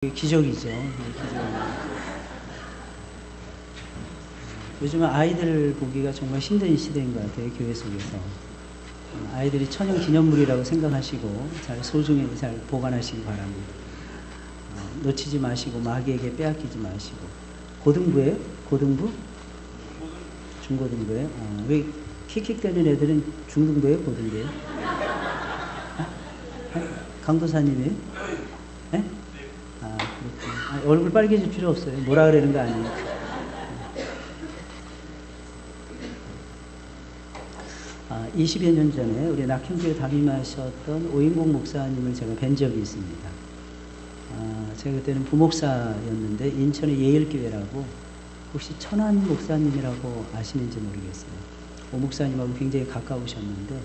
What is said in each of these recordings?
기적이죠. 요즘은 아이들 보기가 정말 힘든 시대인 것 같아요. 교회 속에서. 아이들이 천연 기념물이라고 생각하시고 잘 소중히 잘 보관하시기 바랍니다. 놓치지 마시고 마귀에게 빼앗기지 마시고. 고등부예요? 고등부? 중고등부예요? 왜 킥킥대는 애들은 중등부예요? 고등부예요? 강도사님이에요? 네? 그렇군요. 얼굴 빨개질 필요 없어요. 뭐라 그러는 거 아니니까. 20여 년 전에 우리 낙현교회 담임하셨던 오인공 목사님을 제가 뵌 적이 있습니다. 제가 그때는 부목사였는데 인천의 예일교회라고, 혹시 천안 목사님이라고 아시는지 모르겠어요. 오 목사님하고 굉장히 가까우셨는데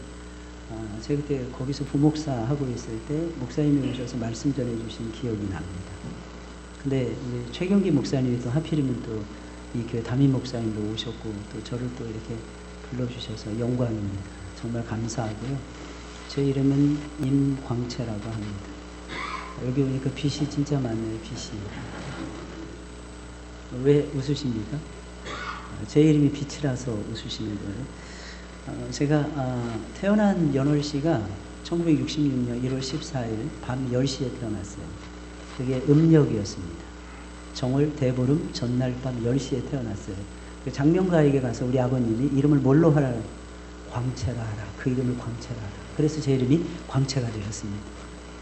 제가 그때 거기서 부목사 하고 있을 때 목사님이 오셔서 말씀 전해주신 기억이 납니다. 근데 우리 최경기 목사님이 또 하필이면 또 이 교회 담임 목사님도 오셨고 또 저를 또 이렇게 불러주셔서 영광입니다. 정말 감사하고요. 제 이름은 임광채라고 합니다. 여기 오니까 빛이 진짜 많네요. 빛이. 왜 웃으십니까? 제 이름이 빛이라서 웃으시는 거예요. 제가 태어난 연월시가 1966년 1월 14일 밤 10시에 태어났어요. 그게 음력이었습니다. 정월 대보름 전날 밤 10시에 태어났어요. 장명가에게 가서 우리 아버님이 이름을 뭘로 하라? 광채라 하라. 그 이름을 광채라 하라. 그래서 제 이름이 광채가 되었습니다.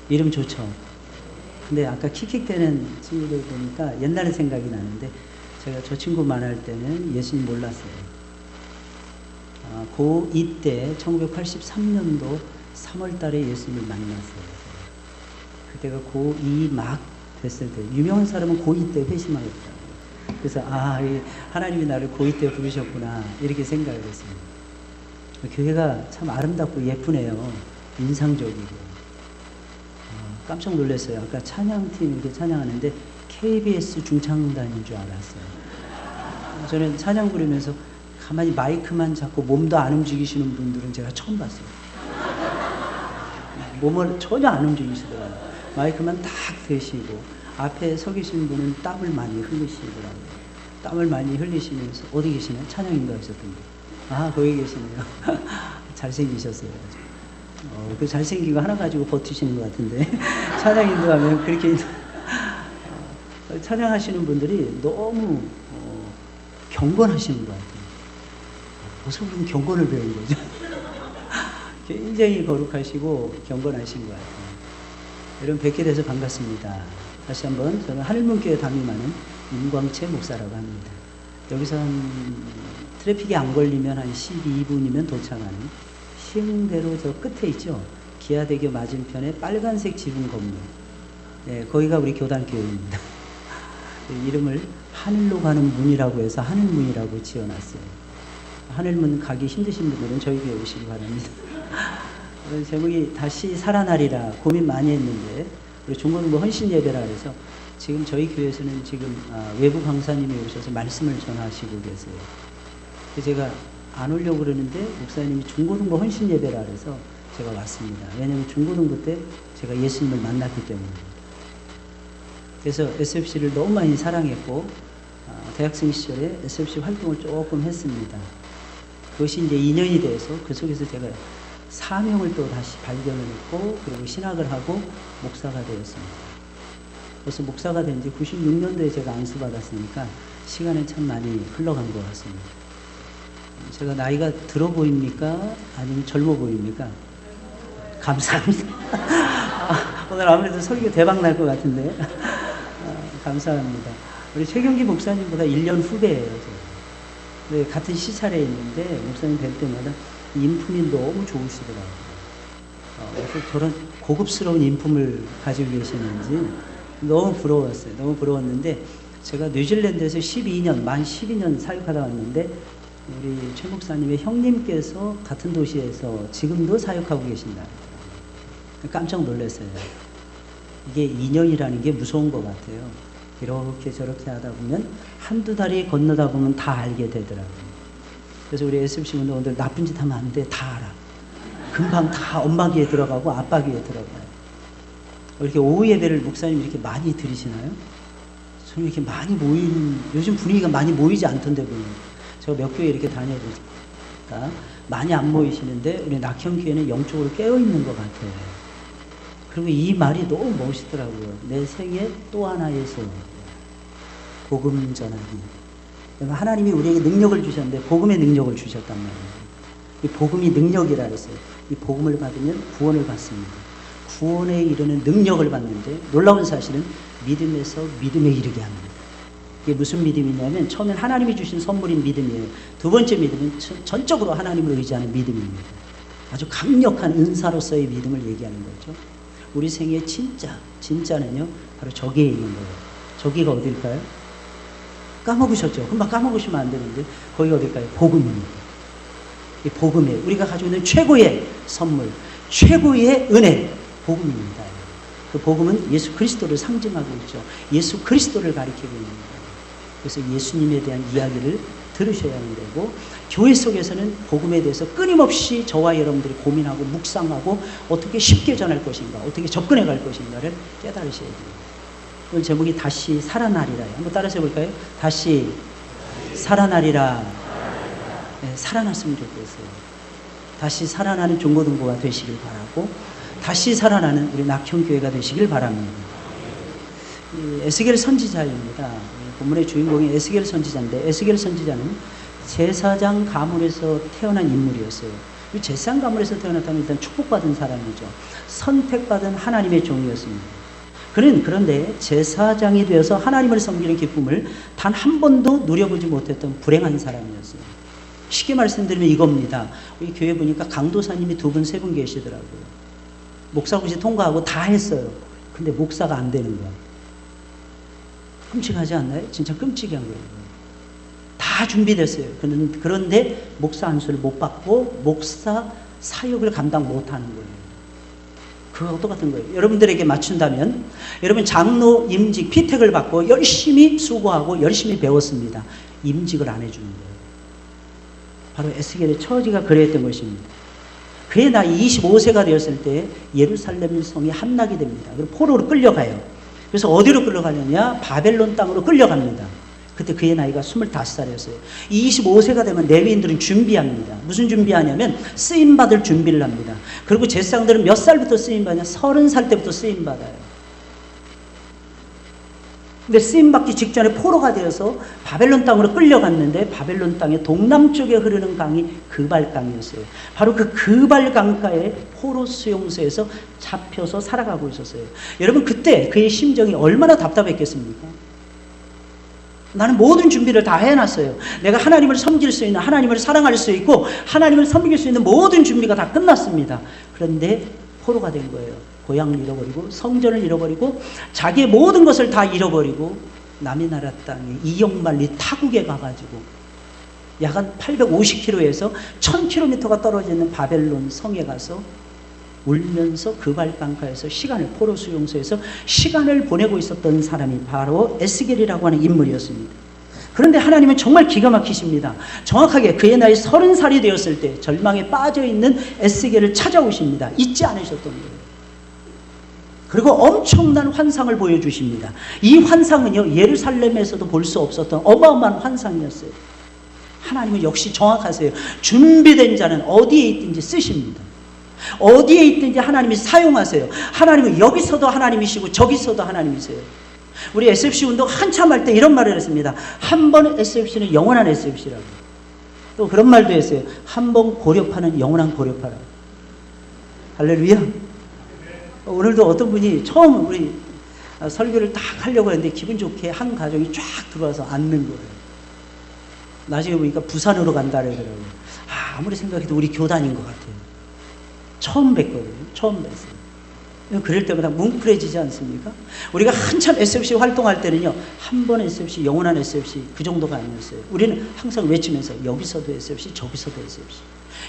이름 좋죠? 근데 아까 킥킥대는 친구들 보니까 옛날 생각이 나는데, 제가 저 친구 만날 때는 예수님 몰랐어요. 고2 때 1983년도 3월 달에 예수님을 만났어요. 그때가 고2 막 됐을 때, 유명한 사람은 고2 때 회심하겠다. 그래서 하나님이 나를 고2 때 부르셨구나 이렇게 생각을 했습니다. 교회가 참 아름답고 예쁘네요. 인상적이고. 깜짝 놀랐어요. 아까 찬양팀 이렇게 찬양하는데 KBS 중창단인 줄 알았어요. 저는 찬양 부르면서 가만히 마이크만 잡고 몸도 안 움직이시는 분들은 제가 처음 봤어요. 몸을 전혀 안 움직이시더라고요. 마이크만 딱 대시고 앞에 서 계신 분은 땀을 많이 흘리시더라고요. 땀을 많이 흘리시면서 어디 계시나요? 찬양인가 하셨던데. 거기 계시네요. 잘생기셨어요. 그 잘생긴 거 하나 가지고 버티시는 것 같은데. 찬양인도 하면 그렇게 찬양하시는 분들이 너무 경건하시는 것 같아요. 어디서 그런 경건을 배운 거죠? 굉장히 거룩하시고 경건하신 것 같아요. 여러분 뵙게 돼서 반갑습니다. 다시 한번 저는 하늘문교회 담임하는 임광채 목사라고 합니다. 여기서 트래픽이 안 걸리면 한 12분이면 도착하는 시흥대로 저 끝에 있죠. 기아대교 맞은편에 빨간색 지붕 건물. 네, 거기가 우리 교단교회입니다. 이름을 하늘로 가는 문이라고 해서 하늘문이라고 지어놨어요. 하늘문 가기 힘드신 분들은 저희 교회 오시기 바랍니다. 제목이 다시 살아나리라 고민 많이 했는데, 우리 중고등부 헌신 예배라 그래서 지금 저희 교회에서는 지금 외부 강사님이 오셔서 말씀을 전하시고 계세요. 제가 안 오려고 그러는데 목사님이 중고등부 헌신 예배라 그래서 제가 왔습니다. 왜냐하면 중고등부 때 제가 예수님을 만났기 때문입니다. 그래서 SFC를 너무 많이 사랑했고 대학생 시절에 SFC 활동을 조금 했습니다. 그것이 이제 2년이 돼서 그 속에서 제가 사명을 또 다시 발견을 했고, 그리고 신학을 하고 목사가 되었습니다. 그래서 목사가 된 지 96년도에 제가 안수받았으니까 시간은 참 많이 흘러간 것 같습니다. 제가 나이가 들어 보입니까? 아니면 젊어 보입니까? 감사합니다. 오늘 아무래도 설교 대박 날 것 같은데. 감사합니다. 우리 최경기 목사님보다 1년 후배예요. 같은 시찰에 있는데 목사님 뵐 때마다 인품이 너무 좋으시더라고요. 그래서 저런 고급스러운 인품을 가지고 계시는지 너무 부러웠어요. 너무 부러웠는데, 제가 뉴질랜드에서 만 12년 사역하다 왔는데 우리 최 목사님의 형님께서 같은 도시에서 지금도 사역하고 계신다. 깜짝 놀랐어요. 이게 인연이라는 게 무서운 것 같아요. 이렇게 저렇게 하다 보면 한두 다리 건너다 보면 다 알게 되더라고요. 그래서 우리 SFC 운동원들 나쁜 짓 하면 안 돼. 다 알아. 금방 다 엄마 귀에 들어가고 아빠 귀에 들어가요. 이렇게 오후 예배를 목사님 이렇게 많이 드리시나요? 저는 이렇게 많이 모이는, 요즘 분위기가 많이 모이지 않던데 보면. 제가 몇 교회 이렇게 다녀보니까 많이 안 모이시는데 우리 낙형교회는 영적으로 깨어있는 것 같아요. 그리고 이 말이 너무 멋있더라고요. 내 생에 또 하나의 소원. 복음 전하기. 하나님이 우리에게 능력을 주셨는데 복음의 능력을 주셨단 말이에요. 이 복음이 능력이라 그랬어요. 이 복음을 받으면 구원을 받습니다. 구원에 이르는 능력을 받는데 놀라운 사실은 믿음에서 믿음에 이르게 합니다. 이게 무슨 믿음이냐면 처음엔 하나님이 주신 선물인 믿음이에요. 두 번째 믿음은 전적으로 하나님을 의지하는 믿음입니다. 아주 강력한 은사로서의 믿음을 얘기하는 거죠. 우리 생의 진짜는요 바로 저기에 있는 거예요. 저기가 어딜까요? 까먹으셨죠? 금방 까먹으시면 안 되는데 거기가 어딜까요? 복음입니다. 이 복음에 우리가 가지고 있는 최고의 선물, 최고의 은혜, 복음입니다. 그 복음은 예수 그리스도를 상징하고 있죠. 예수 그리스도를 가리키고 있는 거예요. 그래서 예수님에 대한 이야기를 들으셔야 하는 거고, 교회 속에서는 복음에 대해서 끊임없이 저와 여러분들이 고민하고 묵상하고 어떻게 쉽게 전할 것인가, 어떻게 접근해 갈 것인가를 깨달으셔야 됩니다. 오늘 제목이 다시 살아나리라. 한번 따라서 해볼까요? 다시 살아나리라. 네, 살아났으면 좋겠어요. 다시 살아나는 중고등부가 되시길 바라고, 다시 살아나는 우리 낙형교회가 되시길 바랍니다. 에스겔 선지자입니다. 본문의 주인공이 에스겔 선지자인데, 에스겔 선지자는 제사장 가문에서 태어난 인물이었어요. 제사장 가문에서 태어났다면 일단 축복받은 사람이죠. 선택받은 하나님의 종이었습니다. 그는 그런데 제사장이 되어서 하나님을 섬기는 기쁨을 단 한 번도 누려보지 못했던 불행한 사람이었어요. 쉽게 말씀드리면 이겁니다. 우리 교회 보니까 강도사님이 2분, 3분 계시더라고요. 목사고시 통과하고 다 했어요. 근데 목사가 안 되는 거야. 끔찍하지 않나요? 진짜 끔찍한 거예요. 다 준비됐어요. 그런데 목사 안수를 못 받고 목사 사역을 감당 못하는 거예요. 그거 똑같은 거예요. 여러분들에게 맞춘다면 여러분 장로 임직 피택을 받고 열심히 수고하고 열심히 배웠습니다. 임직을 안 해주는 거예요. 바로 에스겔의 처지가 그랬던 것입니다. 그의 나이 25세가 되었을 때 예루살렘 성이 함락이 됩니다. 그리고 포로로 끌려가요. 그래서 어디로 끌려가느냐? 바벨론 땅으로 끌려갑니다. 그때 그의 나이가 25살이었어요. 25세가 되면 레위인들은 준비합니다. 무슨 준비하냐면 쓰임받을 준비를 합니다. 그리고 제사장들은 몇 살부터 쓰임받냐? 30살 때부터 쓰임받아요. 근데 쓰임받기 직전에 포로가 되어서 바벨론 땅으로 끌려갔는데 바벨론 땅의 동남쪽에 흐르는 강이 그발강이었어요. 바로 그 그발강가의 포로 수용소에서 잡혀서 살아가고 있었어요. 여러분 그때 그의 심정이 얼마나 답답했겠습니까? 나는 모든 준비를 다 해놨어요. 내가 하나님을 섬길 수 있는, 하나님을 사랑할 수 있고 하나님을 섬길 수 있는 모든 준비가 다 끝났습니다. 그런데 포로가 된 거예요. 고향을 잃어버리고 성전을 잃어버리고 자기의 모든 것을 다 잃어버리고 남의 나라 땅에 이역만리 타국에 가가지고 약 850km에서 1000km가 떨어져 있는 바벨론 성에 가서 울면서 그발강가에서 시간을, 포로 수용소에서 시간을 보내고 있었던 사람이 바로 에스겔이라고 하는 인물이었습니다. 그런데 하나님은 정말 기가 막히십니다. 정확하게 그의 나이 30살이 되었을 때 절망에 빠져있는 에스겔을 찾아오십니다. 잊지 않으셨던 거예요. 그리고 엄청난 환상을 보여주십니다. 이 환상은요, 예루살렘에서도 볼 수 없었던 어마어마한 환상이었어요. 하나님은 역시 정확하세요. 준비된 자는 어디에 있든지 쓰십니다. 어디에 있든지 하나님이 사용하세요. 하나님은 여기서도 하나님이시고 저기서도 하나님이세요. 우리 SFC 운동 한참 할 때 이런 말을 했습니다. 한 번 SFC는 영원한 SFC라고. 또 그런 말도 했어요. 한 번 고려파는 영원한 고려파라고. 할렐루야. 오늘도 어떤 분이 처음 우리 설교를 딱 하려고 했는데 기분 좋게 한 가정이 쫙 들어와서 앉는 거예요. 나중에 보니까 부산으로 간다 그러더라고요. 아무리 생각해도 우리 교단인 것 같아요. 처음 뵀거든요. 처음 뵀어요. 그럴 때마다 뭉클해지지 않습니까? 우리가 한참 SFC 활동할 때는요, 한 번 SFC, 영원한 SFC 그 정도가 아니었어요. 우리는 항상 외치면서 여기서도 SFC, 저기서도 SFC.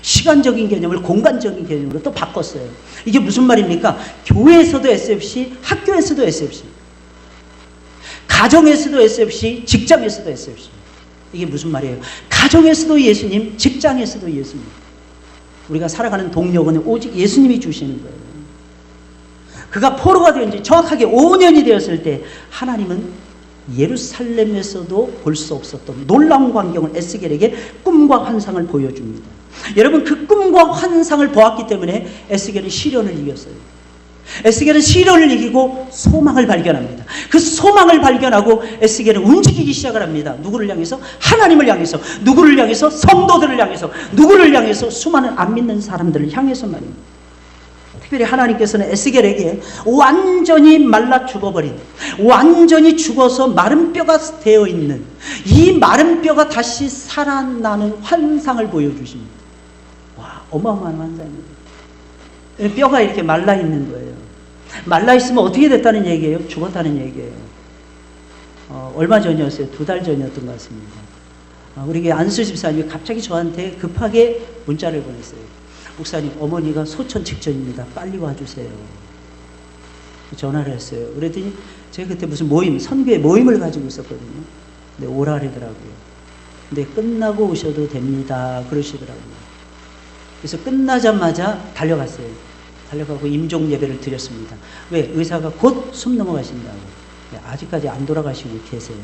시간적인 개념을 공간적인 개념으로 또 바꿨어요. 이게 무슨 말입니까? 교회에서도 SFC, 학교에서도 SFC, 가정에서도 SFC, 직장에서도 SFC. 이게 무슨 말이에요? 가정에서도 예수님, 직장에서도 예수님. 우리가 살아가는 동력은 오직 예수님이 주시는 거예요. 그가 포로가 된 지 정확하게 5년이 되었을 때 하나님은 예루살렘에서도 볼 수 없었던 놀라운 광경을 에스겔에게 꿈과 환상을 보여줍니다. 여러분, 그 꿈과 환상을 보았기 때문에 에스겔은 시련을 이겼어요. 에스겔은 시련을 이기고 소망을 발견합니다. 그 소망을 발견하고 에스겔은 움직이기 시작을 합니다. 누구를 향해서? 하나님을 향해서. 누구를 향해서? 성도들을 향해서. 누구를 향해서? 수많은 안 믿는 사람들을 향해서 말입니다. 특별히 하나님께서는 에스겔에게 완전히 말라 죽어버린, 완전히 죽어서 마른 뼈가 되어 있는 이 마른 뼈가 다시 살아나는 환상을 보여주십니다. 와, 어마어마한 환상입니다. 뼈가 이렇게 말라 있는 거예요. 말라 있으면 어떻게 됐다는 얘기예요? 죽었다는 얘기예요. 얼마 전이었어요. 2달 전이었던 것 같습니다. 우리 안수 집사님이 갑자기 저한테 급하게 문자를 보냈어요. 목사님, 어머니가 소천 직전입니다. 빨리 와주세요. 전화를 했어요. 그랬더니 제가 그때 무슨 모임, 선교회 모임을 가지고 있었거든요. 근데 오라 그러더라고요. 근데 끝나고 오셔도 됩니다. 그러시더라고요. 그래서 끝나자마자 달려갔어요. 달려가고 임종 예배를 드렸습니다. 왜? 의사가 곧 숨 넘어가신다고. 아직까지 안 돌아가시고 계세요.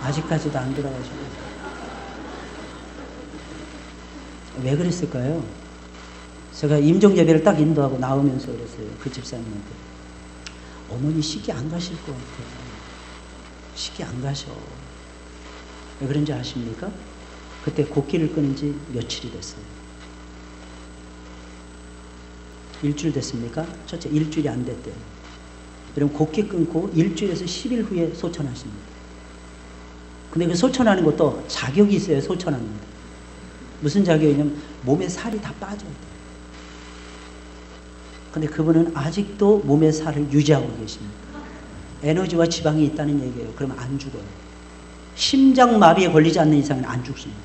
아직까지도 안 돌아가시고 계세요. 왜 그랬을까요? 제가 임종 예배를 딱 인도하고 나오면서 그랬어요. 그 집사님한테. 어머니 시기 안 가실 것 같아요. 시기 안 가셔. 왜 그런지 아십니까? 그때 곡기를 끊은 지 며칠이 됐어요. 일주일 됐습니까? 첫째, 일주일이 안 됐대요. 여러분, 곡기 끊고 일주일에서 10일 후에 소천하십니다. 근데 그 소천하는 것도 자격이 있어야 소천합니다. 무슨 자격이냐면 몸에 살이 다 빠져야 돼요. 근데 그분은 아직도 몸에 살을 유지하고 계십니다. 에너지와 지방이 있다는 얘기예요. 그러면 안 죽어요. 심장마비에 걸리지 않는 이상은 안 죽습니다.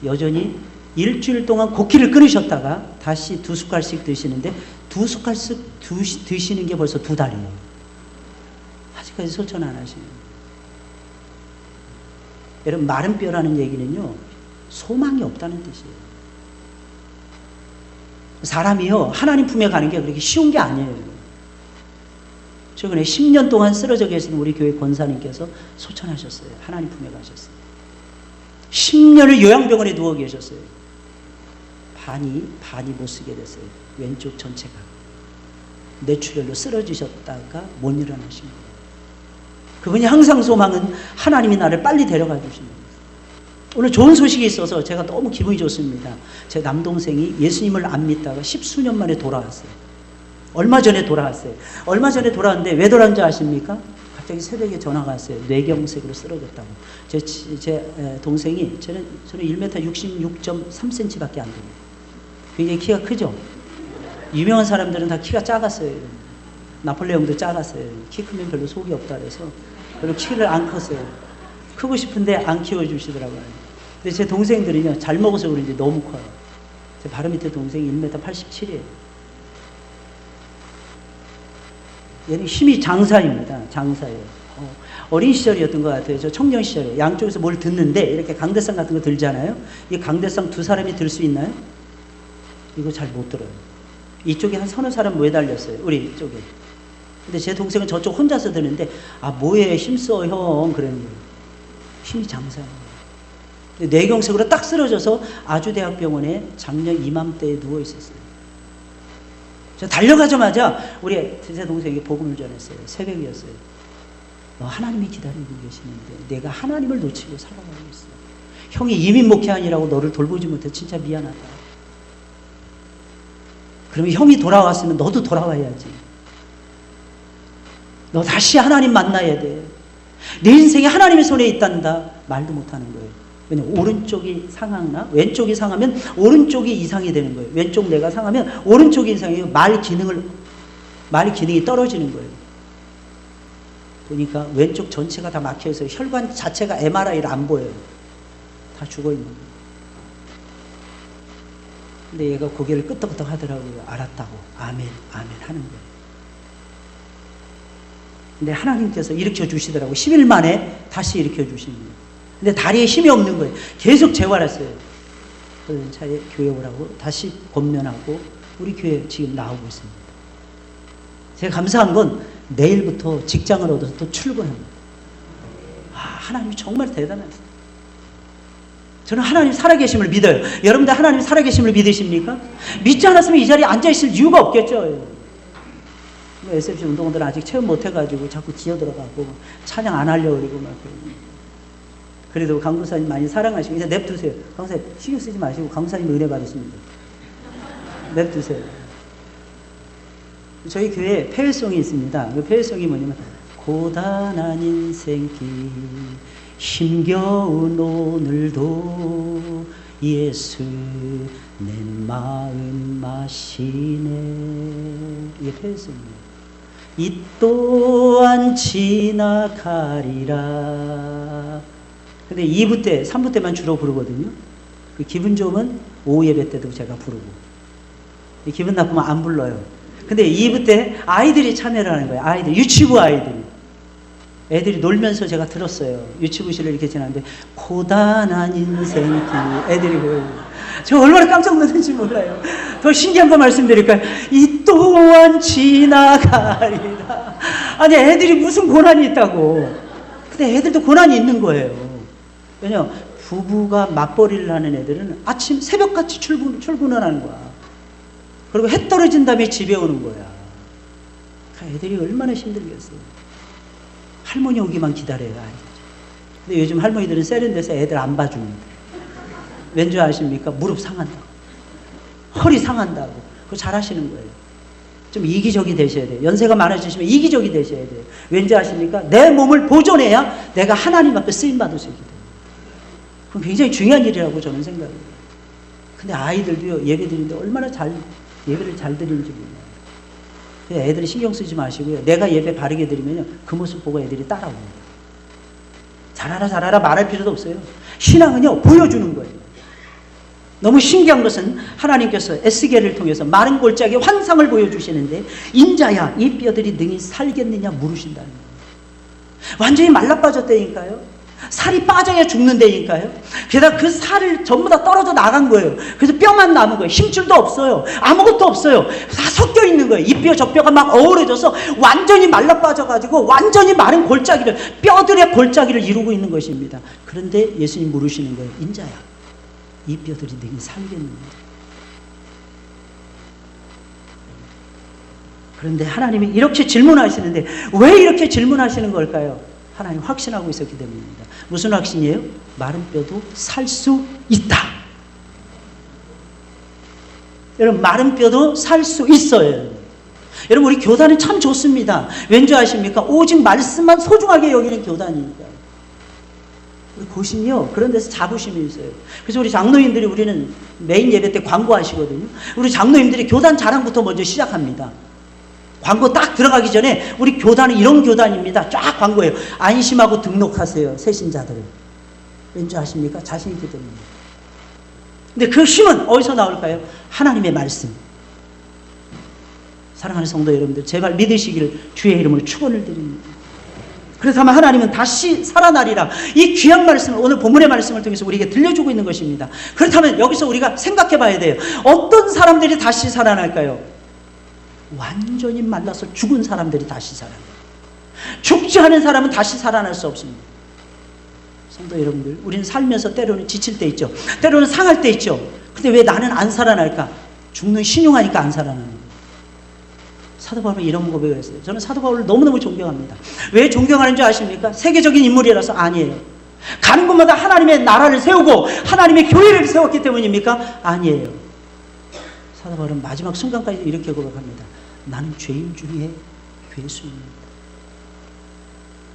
여전히 일주일 동안 곡기를 끊으셨다가 다시 2숟갈씩 드시는데 2숟갈씩 드시는 게 벌써 2달이에요. 아직까지 소천 안 하시는 거예요. 여러분, 마른 뼈라는 얘기는요, 소망이 없다는 뜻이에요. 사람이요, 하나님 품에 가는 게 그렇게 쉬운 게 아니에요. 최근에 10년 동안 쓰러져 계신 우리 교회 권사님께서 소천하셨어요. 하나님 품에 가셨어요. 10년을 요양병원에 누워 계셨어요. 반이 못 쓰게 됐어요. 왼쪽 전체가. 뇌출혈로 쓰러지셨다가 못 일어나신 거예요. 그분이 항상 소망은 하나님이 나를 빨리 데려가 주시는 거예요. 오늘 좋은 소식이 있어서 제가 너무 기분이 좋습니다. 제 남동생이 예수님을 안 믿다가 10수년 만에 돌아왔어요. 얼마 전에 돌아왔어요. 얼마 전에 돌아왔는데 왜 돌아왔는지 아십니까? 갑자기 새벽에 전화가 왔어요. 뇌경색으로 쓰러졌다고. 제 동생이, 저는 1m 66.3cm밖에 안 됩니다. 굉장히 키가 크죠? 유명한 사람들은 다 키가 작았어요. 나폴레옹도 작았어요. 키 크면 별로 속이 없다 그래서 별로 키를 안 컸어요. 크고 싶은데 안 키워주시더라고요. 근데 제 동생들은요, 잘 먹어서 그런지 너무 커요. 제 바로 밑에 동생이 1m 87이에요. 얘는 힘이 장사입니다. 장사예요. 어린 시절이었던 것 같아요. 저 청년 시절에 양쪽에서 뭘 듣는데 이렇게 강대상 같은 거 들잖아요. 이 강대상 2사람이 들 수 있나요? 이거 잘 못 들어요. 이쪽에 한 서너 사람 매달렸어요. 우리 쪽에. 근데 제 동생은 저쪽 혼자서 드는데, 아, 뭐해, 힘써, 형. 그러는 거예요. 힘이 장사예요. 뇌경색으로 딱 쓰러져서 아주대학병원에 작년 이맘때에 누워 있었어요. 저 달려가자마자 우리 제 동생에게 복음을 전했어요. 새벽이었어요. 너 하나님이 기다리고 계시는데 내가 하나님을 놓치고 살아가고 있어. 형이 이민 목회하느라고 너를 돌보지 못해 진짜 미안하다. 그러면 형이 돌아왔으면 너도 돌아와야지. 너 다시 하나님 만나야 돼. 내 인생이 하나님의 손에 있단다. 말도 못하는 거예요. 왜냐면 오른쪽이 상하나 왼쪽이 상하면 오른쪽이 이상이 되는 거예요. 왼쪽 내가 상하면 오른쪽이 이상해요. 말 기능이 떨어지는 거예요. 보니까 왼쪽 전체가 다 막혀서 혈관 자체가 MRI를 안 보여요. 다 죽어 있는 거예요. 근데 얘가 고개를 끄덕끄덕 하더라고요. 알았다고. 아멘, 아멘 하는 거예요. 근데 하나님께서 일으켜 주시더라고요. 10일 만에 다시 일으켜 주시는 거예요. 근데 다리에 힘이 없는 거예요. 계속 재활했어요. 그래서 차에 교회 오라고 다시 권면하고 우리 교회 지금 나오고 있습니다. 제가 감사한 건 내일부터 직장을 얻어서 또 출근합니다. 하나님이 정말 대단하세요. 저는 하나님 살아계심을 믿어요. 여러분들 하나님 살아계심을 믿으십니까? 믿지 않았으면 이 자리에 앉아있을 이유가 없겠죠. SFC 운동원들은 아직 체험 못해가지고 자꾸 기어들어가고 찬양 안 하려고 그러고 막. 그래도 강구사님 많이 사랑하시고 이제 냅두세요. 강구사님 신경 쓰지 마시고 강구사님 은혜 받으십니다. 냅두세요. 저희 교회에 폐회송이 있습니다. 그 폐회송이 뭐냐면 고단한 인생길 힘겨운 오늘도 예수 내 마음 마시네. 이게 폐회송이에요. 이 또한 지나가리라. 근데 2부 때, 3부 때만 주로 부르거든요. 그 기분 좋으면 오후 예배 때도 제가 부르고, 기분 나쁘면 안 불러요. 근데 2부 때 아이들이 참여를 하는 거예요. 아이들, 유치부 아이들이. 애들이 놀면서 제가 들었어요. 유치부실을 이렇게 지나는데, 고단한 인생길. 애들이 그래요. 저 얼마나 깜짝 놀랐는지 몰라요. 더 신기한 거 말씀드릴까요? 이 또한 지나가리라. 아니, 애들이 무슨 고난이 있다고. 근데 애들도 고난이 있는 거예요. 왜냐, 부부가 맞벌이를 하는 애들은 아침 새벽같이 출근을 하는 거야. 그리고 해 떨어진 다음에 집에 오는 거야. 애들이 얼마나 힘들겠어요. 할머니 오기만 기다려요, 아이들. 근데 요즘 할머니들은 세련돼서 애들 안 봐줍니다. 왠지 아십니까? 무릎 상한다고. 허리 상한다고. 그거 잘 하시는 거예요. 좀 이기적이 되셔야 돼요. 연세가 많아지시면 이기적이 되셔야 돼요. 왠지 아십니까? 내 몸을 보존해야 내가 하나님 앞에 쓰임받을 수 있게 돼요. 그건 굉장히 중요한 일이라고 저는 생각해요. 근데 아이들도요, 예배 드리는데 얼마나 예배를 잘 드리는지 몰라요. 그래서 애들이 신경 쓰지 마시고요. 내가 예배 바르게 드리면요, 그 모습 보고 애들이 따라옵니다. 잘하라 말할 필요도 없어요. 신앙은요, 보여주는 거예요. 너무 신기한 것은 하나님께서 에스겔을 통해서 마른 골짜기의 환상을 보여주시는데, 인자야 이 뼈들이 능히 살겠느냐 물으신다는 거예요. 완전히 말라빠졌다니까요. 살이 빠져야 죽는다니까요. 게다가 그 살을 전부 다 떨어져 나간 거예요. 그래서 뼈만 남은 거예요. 힘줄도 없어요. 아무것도 없어요. 다 섞여 있는 거예요. 이 뼈 저 뼈가 막 어우러져서 완전히 말라빠져가지고 완전히 마른 골짜기를, 뼈들의 골짜기를 이루고 있는 것입니다. 그런데 예수님 물으시는 거예요. 인자야 이 뼈들이 능히 살겠느냐. 그런데 하나님이 이렇게 질문하시는데 왜 이렇게 질문하시는 걸까요? 하나님 확신하고 있었기 때문입니다. 무슨 확신이에요? 마른 뼈도 살 수 있다. 여러분, 마른 뼈도 살 수 있어요. 여러분, 우리 교단은 참 좋습니다. 왠지 아십니까? 오직 말씀만 소중하게 여기는 교단이니까. 우리 보시면요, 그런 데서 자부심이 있어요. 그래서 우리 장로님들이, 우리는 메인 예배 때 광고하시거든요. 우리 장로님들이 교단 자랑부터 먼저 시작합니다. 광고 딱 들어가기 전에 우리 교단은 이런 교단입니다. 쫙 광고해요. 안심하고 등록하세요, 새신자들을. 왠지 아십니까? 자신 있기 때문에. 근데 그 힘은 어디서 나올까요? 하나님의 말씀. 사랑하는 성도 여러분들, 제발 믿으시기를 주의 이름으로 축원을 드립니다. 그렇다면 하나님은 다시 살아나리라. 이 귀한 말씀을, 오늘 본문의 말씀을 통해서 우리에게 들려주고 있는 것입니다. 그렇다면 여기서 우리가 생각해 봐야 돼요. 어떤 사람들이 다시 살아날까요? 완전히 말라서 죽은 사람들이 다시 살아나요. 죽지 않은 사람은 다시 살아날 수 없습니다. 성도 여러분들, 우리는 살면서 때로는 지칠 때 있죠. 때로는 상할 때 있죠. 근데 왜 나는 안 살아날까? 죽는 신용하니까 안 살아나는 거예요. 사도 바울은 이런 고백을 했어요. 저는 사도 바울을 너무너무 존경합니다. 왜 존경하는 줄 아십니까? 세계적인 인물이라서? 아니에요. 가는 곳마다 하나님의 나라를 세우고 하나님의 교회를 세웠기 때문입니까? 아니에요. 사도 바울은 마지막 순간까지 이렇게 고백합니다. 나는 죄인 중에 괴수입니다.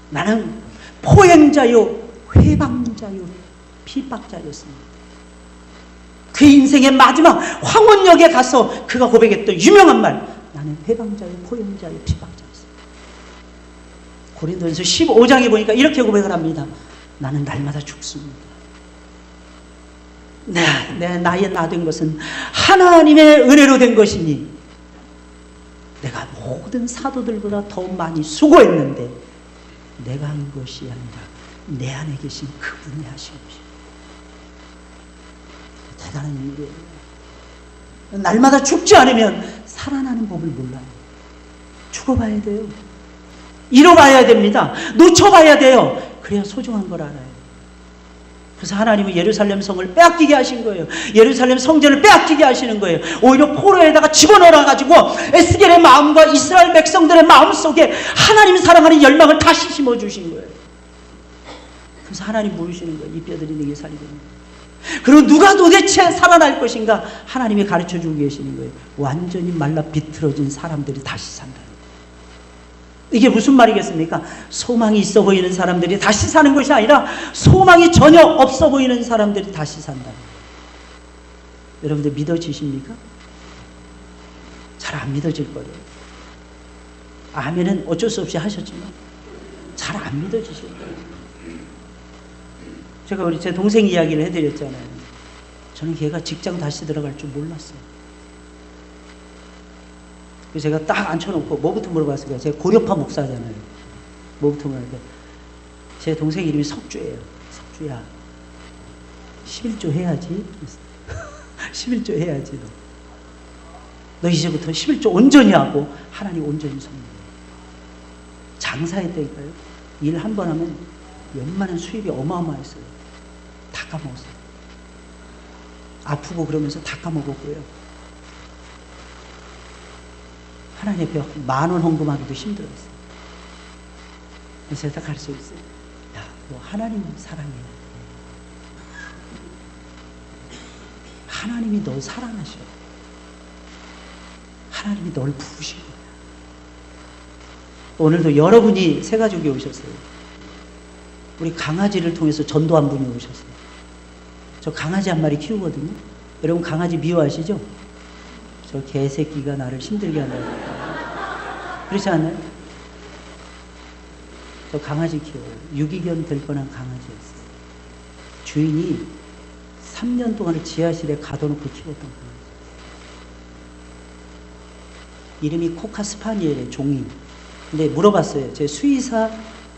나는 포행자요, 회방자요, 핍박자였습니다. 그 인생의 마지막 황혼역에 가서 그가 고백했던 유명한 말, 나는 회방자요, 포행자요, 핍박자였습니다. 고린도전서 15장에 보니까 이렇게 고백을 합니다. 나는 날마다 죽습니다. 내 나의 나 된 것은 하나님의 은혜로 된 것이니 내가 모든 사도들보다 더 많이 수고했는데 내가 한 것이 아니라 내 안에 계신 그분이 하신 것이에요. 대단한 인물이에요. 날마다 죽지 않으면 살아나는 법을 몰라요. 죽어봐야 돼요. 잃어봐야 됩니다. 놓쳐봐야 돼요. 그래야 소중한 걸 알아요. 그래서 하나님은 예루살렘 성을 빼앗기게 하신 거예요. 예루살렘 성전을 빼앗기게 하시는 거예요. 오히려 포로에다가 집어넣어가지고 에스겔의 마음과 이스라엘 백성들의 마음 속에 하나님 사랑하는 열망을 다시 심어주신 거예요. 그래서 하나님 물으시는 거예요. 이 뼈들이 내게 살리겠느냐. 그리고 누가 도대체 살아날 것인가? 하나님이 가르쳐주고 계시는 거예요. 완전히 말라 비틀어진 사람들이 다시 산다. 이게 무슨 말이겠습니까? 소망이 있어 보이는 사람들이 다시 사는 것이 아니라 소망이 전혀 없어 보이는 사람들이 다시 산다. 여러분들 믿어지십니까? 잘 안 믿어질 거예요. 아멘은 어쩔 수 없이 하셨지만 잘 안 믿어지실 거예요. 제가 우리 제 동생 이야기를 해드렸잖아요. 저는 걔가 직장 다시 들어갈 줄 몰랐어요. 그래서 제가 딱 앉혀놓고 뭐부터 물어봤을까요? 제가 고려파 목사잖아요. 뭐부터 물어봤을까요? 제 동생 이름이 석주예요. 석주야, 11조 해야지. 11조 해야지. 너 이제부터 11조 온전히 하고 하나님 온전히 섬겨. 장사했다니까요. 일 한 번 하면 웬만한 수입이 어마어마했어요. 다 까먹었어요. 아프고 그러면서 다 까먹었고요. 하나님 앞에 10,000원 헌금하기도 힘들었어요. 그래서 제가 가르쳐 있어요. 야, 너 하나님 사랑해. 하나님이 널 사랑하셔. 하나님이 널 부르신 거야. 오늘도 여러분이 새 가족이 오셨어요. 우리 강아지를 통해서 전도한 분이 오셨어요. 저 강아지 한 마리 키우거든요. 여러분 강아지 미워하시죠? 저 개새끼가 나를 힘들게 한다고. 그렇지 않나요? 저 강아지 키워요. 유기견 될 뻔한 강아지였어요. 주인이 3년 동안을 지하실에 가둬놓고 키웠던 강아지. 이름이 코카 스파니엘의 종이. 근데 물어봤어요. 제 수의사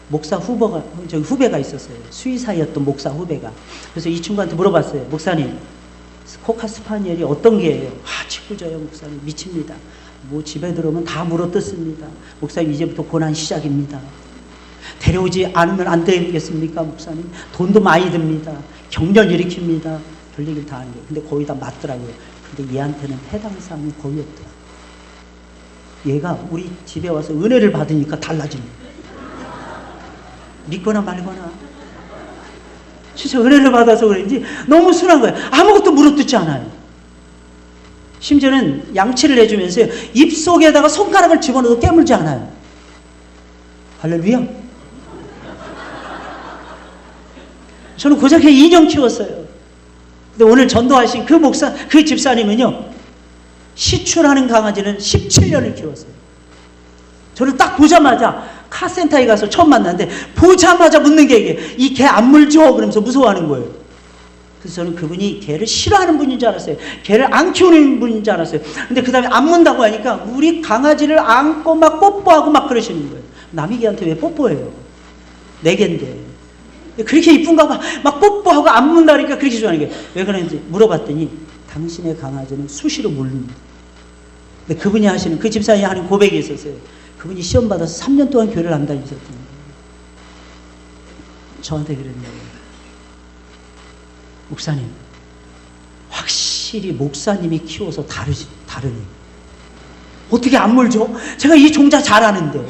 목사 후배가 있었어요. 수의사였던 목사 후배가. 그래서 이 친구한테 물어봤어요. 목사님, 코카 스파니엘이 어떤 개예요? 짓궂어요 목사님. 미칩니다. 뭐 집에 들어오면 다 물어뜯습니다. 목사님 이제부터 고난 시작입니다. 데려오지 않으면 안 되겠습니까 목사님? 돈도 많이 듭니다. 경련 일으킵니다. 별 얘기를 다 하는 거예요. 근데 거의 다 맞더라고요. 근데 얘한테는 해당 사항이 거의 없더라. 얘가 우리 집에 와서 은혜를 받으니까 달라집니다. 믿거나 말거나. 진짜 은혜를 받아서 그런지 너무 순한 거예요. 아무것도 물어뜯지 않아요. 심지어는 양치를 해주면서 입속에다가 손가락을 집어넣어도 깨물지 않아요. 할렐루야. 저는 고작해 2년 키웠어요. 근데 오늘 전도하신 그 집사님은요, 시출하는 강아지는 17년을 키웠어요. 저를 딱 보자마자 카센터에 가서 처음 만났는데 보자마자 묻는 게 이게, 이 개 안 물죠? 그러면서 무서워하는 거예요. 그래서 저는 그분이 개를 싫어하는 분인 줄 알았어요. 개를 안 키우는 분인 줄 알았어요. 근데 그 다음에 안 문다고 하니까 우리 강아지를 안고 막 뽀뽀하고 막 그러시는 거예요. 남이 개한테 왜 뽀뽀해요? 내 개인데. 그렇게 이쁜가 봐. 막 뽀뽀하고 안 문다니까 그렇게 좋아하는 거예요. 왜 그런지 물어봤더니 당신의 강아지는 수시로 물립니다. 근데 그분이 하시는, 그 집사님이 하는 고백이 있었어요. 그분이 시험 받아서 3년 동안 교회를 안 다니셨던 거예요. 저한테 그랬네요. 목사님, 확실히 목사님이 키워서 다르니. 어떻게 안 물죠? 제가 이 종자 잘 아는데.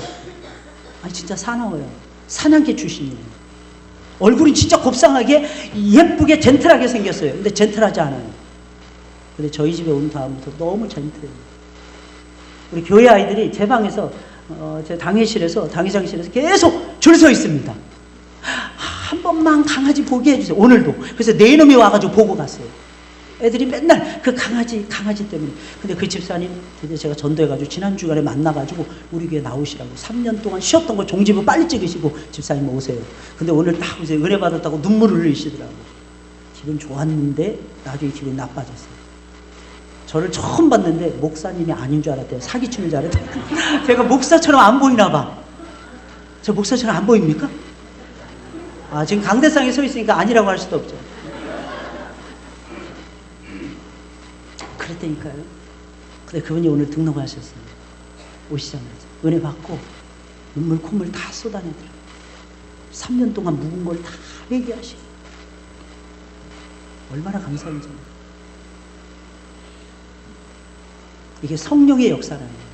아니, 진짜 사나워요. 사냥개 출신이에요. 얼굴이 진짜 곱상하게, 예쁘게, 젠틀하게 생겼어요. 근데 젠틀하지 않아요. 근데 저희 집에 온 다음부터 너무 젠틀해요. 우리 교회 아이들이 제 방에서, 제 당회실에서 계속 줄 서 있습니다. 한 번만 강아지 보게 해주세요. 오늘도. 그래서 네 놈이 와가지고 보고 갔어요. 애들이 맨날 그 강아지 때문에. 근데 그 집사님 드디어 제가 전도해가지고 지난 주간에 만나가지고 우리 교회 나오시라고. 3년 동안 쉬었던 거 종지부 빨리 찍으시고 집사님 오세요. 근데 오늘 딱 오세요. 은혜 받았다고 눈물을 흘리시더라고. 기분 좋았는데 나중에 기분이 나빠졌어요. 저를 처음 봤는데 목사님이 아닌 줄 알았대요. 사기치는 줄 알았대요. 제가 목사처럼 안 보이나 봐. 저 목사처럼 안 보입니까? 지금 강대상에 서 있으니까 아니라고 할 수도 없죠. 그랬다니까요. 근데 그분이 오늘 등록하셨어요. 오시자마자. 은혜 받고 눈물 콧물 다 쏟아내더라. 3년 동안 묵은 걸 다 회개하시고 얼마나 감사한지. 이게 성령의 역사라는 거예요.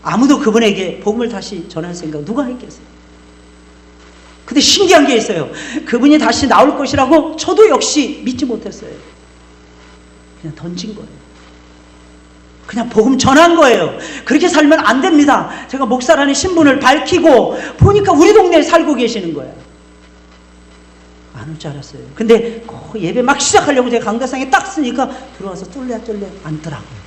아무도 그분에게 복음을 다시 전할 생각 누가 했겠어요? 근데 신기한 게 있어요. 그분이 다시 나올 것이라고 저도 역시 믿지 못했어요. 그냥 던진 거예요. 그냥 복음 전한 거예요. 그렇게 살면 안 됩니다. 제가 목사라는 신분을 밝히고 보니까 우리 동네에 살고 계시는 거예요. 안 올 줄 알았어요. 근데 예배 막 시작하려고 제가 강대상에 딱 쓰니까 들어와서 쫄래 앉더라고요.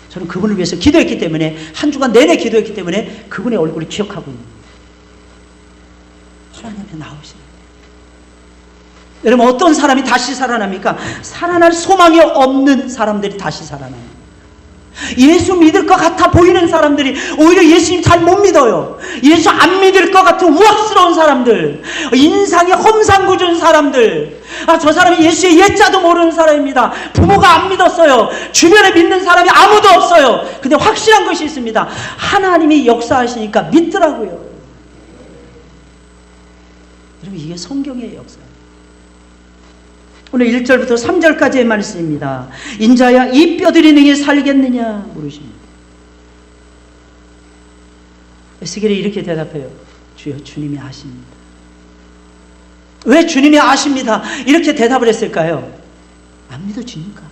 저는 그분을 위해서 기도했기 때문에, 한 주간 내내 기도했기 때문에 그분의 얼굴을 기억하고 있는 거예요. 하나님이 나오시는. 여러분, 어떤 사람이 다시 살아납니까? 살아날 소망이 없는 사람들이 다시 살아나요. 예수 믿을 것 같아 보이는 사람들이 오히려 예수님 잘 못 믿어요. 예수 안 믿을 것 같은 우악스러운 사람들, 인상이 험상궂은 사람들, 저 사람이 예수의 예자도 모르는 사람입니다. 부모가 안 믿었어요. 주변에 믿는 사람이 아무도 없어요. 근데 확실한 것이 있습니다. 하나님이 역사하시니까 믿더라고요. 여러분, 이게 성경의 역사예요. 오늘 1절부터 3절까지의 말씀입니다. 인자야, 이 뼈들이 능히 살겠느냐 물으십니다. 에스겔이 이렇게 대답해요. 주여, 주님이 아십니다. 왜 주님이 아십니다? 이렇게 대답을 했을까요? 안 믿어주니까.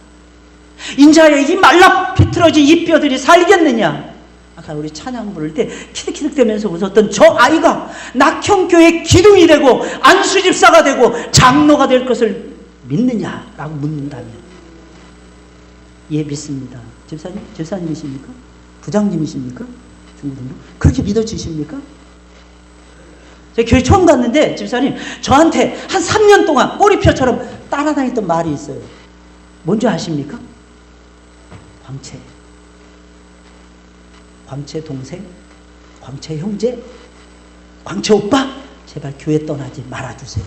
인자야, 이 말라 비틀어진 이 뼈들이 살겠느냐? 아까 우리 찬양 부를 때 키득키득대면서 웃었던 저 아이가 낙형교의 기둥이 되고 안수집사가 되고 장로가 될 것을 믿느냐라고 묻는다면, 예, 믿습니다. 집사님이십니까? 부장님이십니까? 중고등부? 그렇게 믿어지십니까? 제가 교회 처음 갔는데 집사님 저한테 한 3년 동안 꼬리표처럼 따라다녔던 말이 있어요. 뭔지 아십니까? 광채 동생, 광채 형제, 광채 오빠, 제발 교회 떠나지 말아주세요.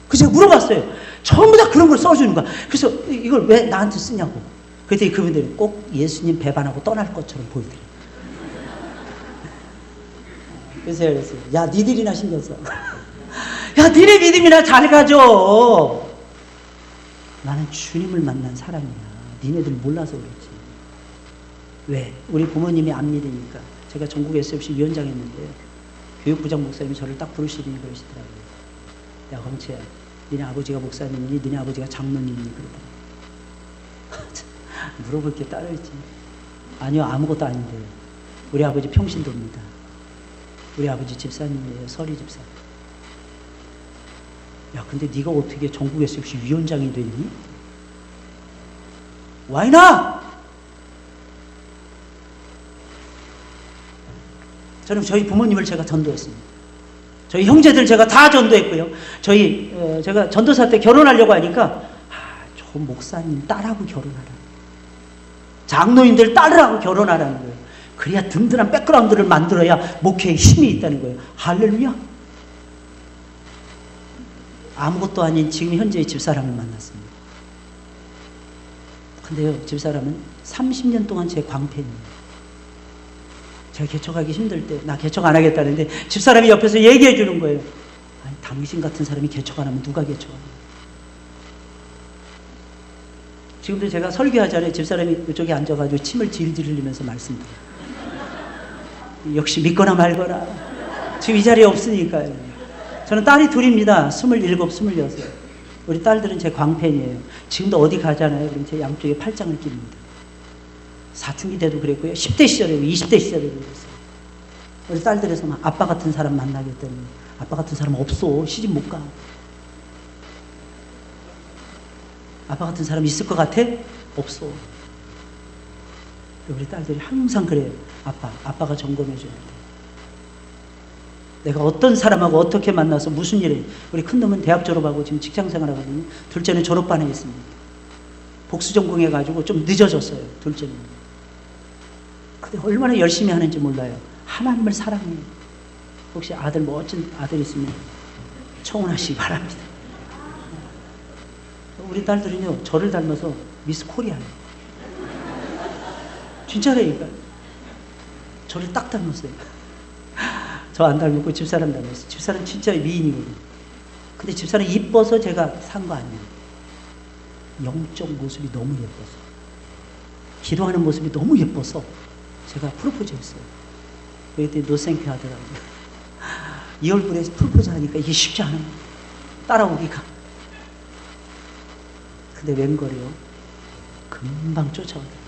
그래서 제가 물어봤어요. 전부 다 그런 걸 써주는 거야. 그래서 이걸 왜 나한테 쓰냐고. 그랬더니 그분들이 꼭 예수님 배반하고 떠날 것처럼 보이더래요. 그래서 제가 그랬어요. 야, 니들이나 신경 써. 야, 니네 믿음이나 잘 가져. 나는 주님을 만난 사람이야. 니네들 몰라서 그렇지. 왜? 우리 부모님이 안 믿으니까. 제가 전국 SFC 위원장 했는데 교육부장 목사님이 저를 딱 부르시더니 그러시더라고요. 야, 광채야, 니네 아버지가 목사님이니 니네 아버지가 장로님이니 그러더라고요. 물어볼 게 따로 있지. 아니요, 아무것도 아닌데. 우리 아버지 평신도입니다. 우리 아버지 집사님이에요. 서리 집사. 야, 근데 네가 어떻게 전국 SFC 위원장이 됐니? 와이나! 저는 저희 부모님을 제가 전도했습니다. 저희 형제들 제가 다 전도했고요. 제가 전도사 때 결혼하려고 하니까, 저 목사님 딸하고 결혼하라. 장로인들 딸하고 결혼하라는 거예요. 그래야 든든한 백그라운드를 만들어야 목회에 힘이 있다는 거예요. 할렐루야. 아무것도 아닌 지금 현재의 집사람을 만났습니다. 근데요, 집사람은 30년 동안 제 광팬이에요. 제가 개척하기 힘들 때 나 개척 안 하겠다는데 집사람이 옆에서 얘기해 주는 거예요. 아니, 당신 같은 사람이 개척 안 하면 누가 개척하냐. 지금도 제가 설교하잖아요. 집사람이 이쪽에 앉아가지고 침을 질질 흘리면서 말씀드려요. 역시 믿거나 말거나. 지금 이 자리에 없으니까요. 저는 딸이 둘입니다. 27, 26. 우리 딸들은 제 광팬이에요. 지금도 어디 가잖아요. 그럼 제 양쪽에 팔짱을 낍니다. 사춘기 때도 그랬고요. 10대 시절에, 20대 시절에도 그랬어요. 우리 딸들에서 막 아빠 같은 사람 만나겠다니. 아빠 같은 사람 없어. 시집 못 가. 아빠 같은 사람 있을 것 같아? 없어. 우리 딸들이 항상 그래요. 아빠가 점검해 줘야 돼. 내가 어떤 사람하고 어떻게 만나서 무슨 일에. 우리 큰놈은 대학 졸업하고 지금 직장 생활하거든요. 둘째는 졸업반에 있습니다. 복수 전공해가지고 좀 늦어졌어요. 둘째는. 근데 얼마나 열심히 하는지 몰라요. 하나님을 사랑해요. 혹시 아들, 멋진 아들 있으면 청혼하시기 바랍니다. 우리 딸들은요, 저를 닮아서 미스 코리아예요. 진짜라니까요. 저를 딱 닮았어요. 저 안 닮았고 집사람 닮았어요. 집사람 진짜 미인이거든요. 근데 집사람 이뻐서 제가 산 거 아니에요. 영적 모습이 너무 예뻐서, 기도하는 모습이 너무 예뻐서 제가 프로포즈 했어요. 그랬더니 노생큐 하더라고요. 이 얼굴에 프로포즈 하니까 이게 쉽지 않아요. 따라오기가. 근데 웬걸요? 금방 쫓아오더라고요.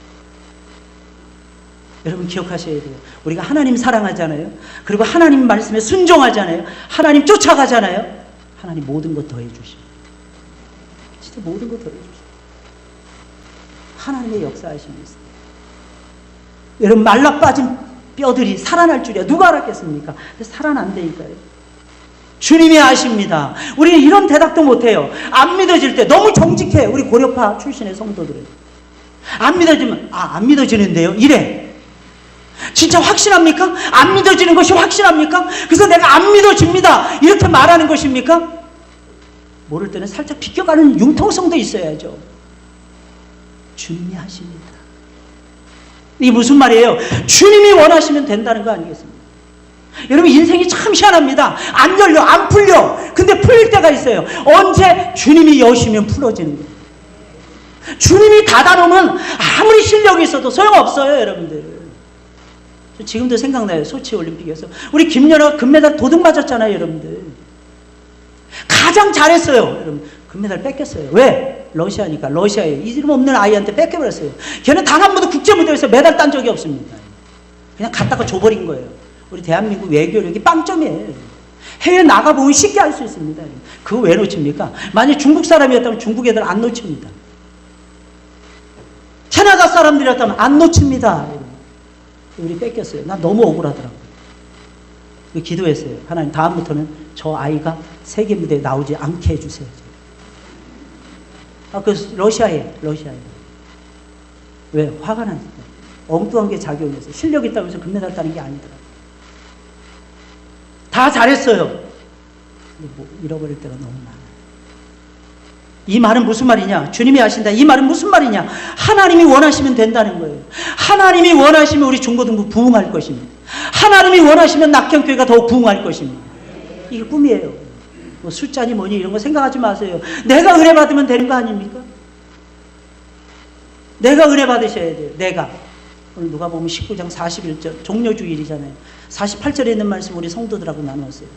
여러분 기억하셔야 돼요. 우리가 하나님 사랑하잖아요. 그리고 하나님 말씀에 순종하잖아요. 하나님 쫓아가잖아요. 하나님 모든 것 더해 주십니다. 진짜 모든 것 더해 주십니다. 하나님의 역사하심이 있어요. 여러분 말라 빠진 뼈들이 살아날 줄이야 누가 알았겠습니까? 살아난다니까요. 주님이 아십니다. 우리는 이런 대답도 못해요. 안 믿어질 때 너무 정직해. 우리 고려파 출신의 성도들은 안 믿어지면 안 믿어지는데요 이래. 진짜 확신합니까? 안 믿어지는 것이 확신합니까? 그래서 내가 안 믿어집니다 이렇게 말하는 것입니까? 모를 때는 살짝 비껴가는 융통성도 있어야죠. 주님이 하십니다. 이게 무슨 말이에요? 주님이 원하시면 된다는 거 아니겠습니까? 여러분 인생이 참 희한합니다. 안 열려 안 풀려. 근데 풀릴 때가 있어요. 언제? 주님이 여시면 풀어지는 거예요. 주님이 닫아놓으면 아무리 실력이 있어도 소용없어요. 여러분들 지금도 생각나요. 소치 올림픽에서 우리 김연아가 금메달 도둑 맞았잖아요. 여러분들 가장 잘했어요. 여러분 금메달 뺏겼어요. 왜? 러시아니까. 러시아에 이름 없는 아이한테 뺏겨버렸어요. 걔는 단 한 번도 국제무대에서 메달 딴 적이 없습니다. 그냥 갖다가 줘버린 거예요. 우리 대한민국 외교력이 빵점이에요. 해외 나가보면 쉽게 알 수 있습니다. 그거 왜 놓칩니까? 만약 중국 사람이었다면 중국 애들 안 놓칩니다. 캐나다 사람들이었다면 안 놓칩니다. 우리 뺏겼어요. 난 너무 억울하더라고요. 기도했어요. 하나님 다음부터는 저 아이가 세계 무대에 나오지 않게 해주세요. 러시아에. 왜? 화가 났어요. 엉뚱한 게 작용해서. 실력 있다고 해서 금메달 따는 게 아니더라고요. 다 잘했어요. 뭐 잃어버릴 때가 너무 많아요. 이 말은 무슨 말이냐? 주님이 아신다. 이 말은 무슨 말이냐? 하나님이 원하시면 된다는 거예요. 하나님이 원하시면 우리 중고등부 부흥할 것입니다. 하나님이 원하시면 낙현교회가 더욱 부흥할 것입니다. 이게 꿈이에요. 뭐 숫자니 뭐니 이런 거 생각하지 마세요. 내가 은혜 받으면 되는 거 아닙니까? 내가 은혜 받으셔야 돼요. 내가. 오늘 누가 보면 19장 41절 종려주일이잖아요. 48절에 있는 말씀 우리 성도들하고 나누었어요.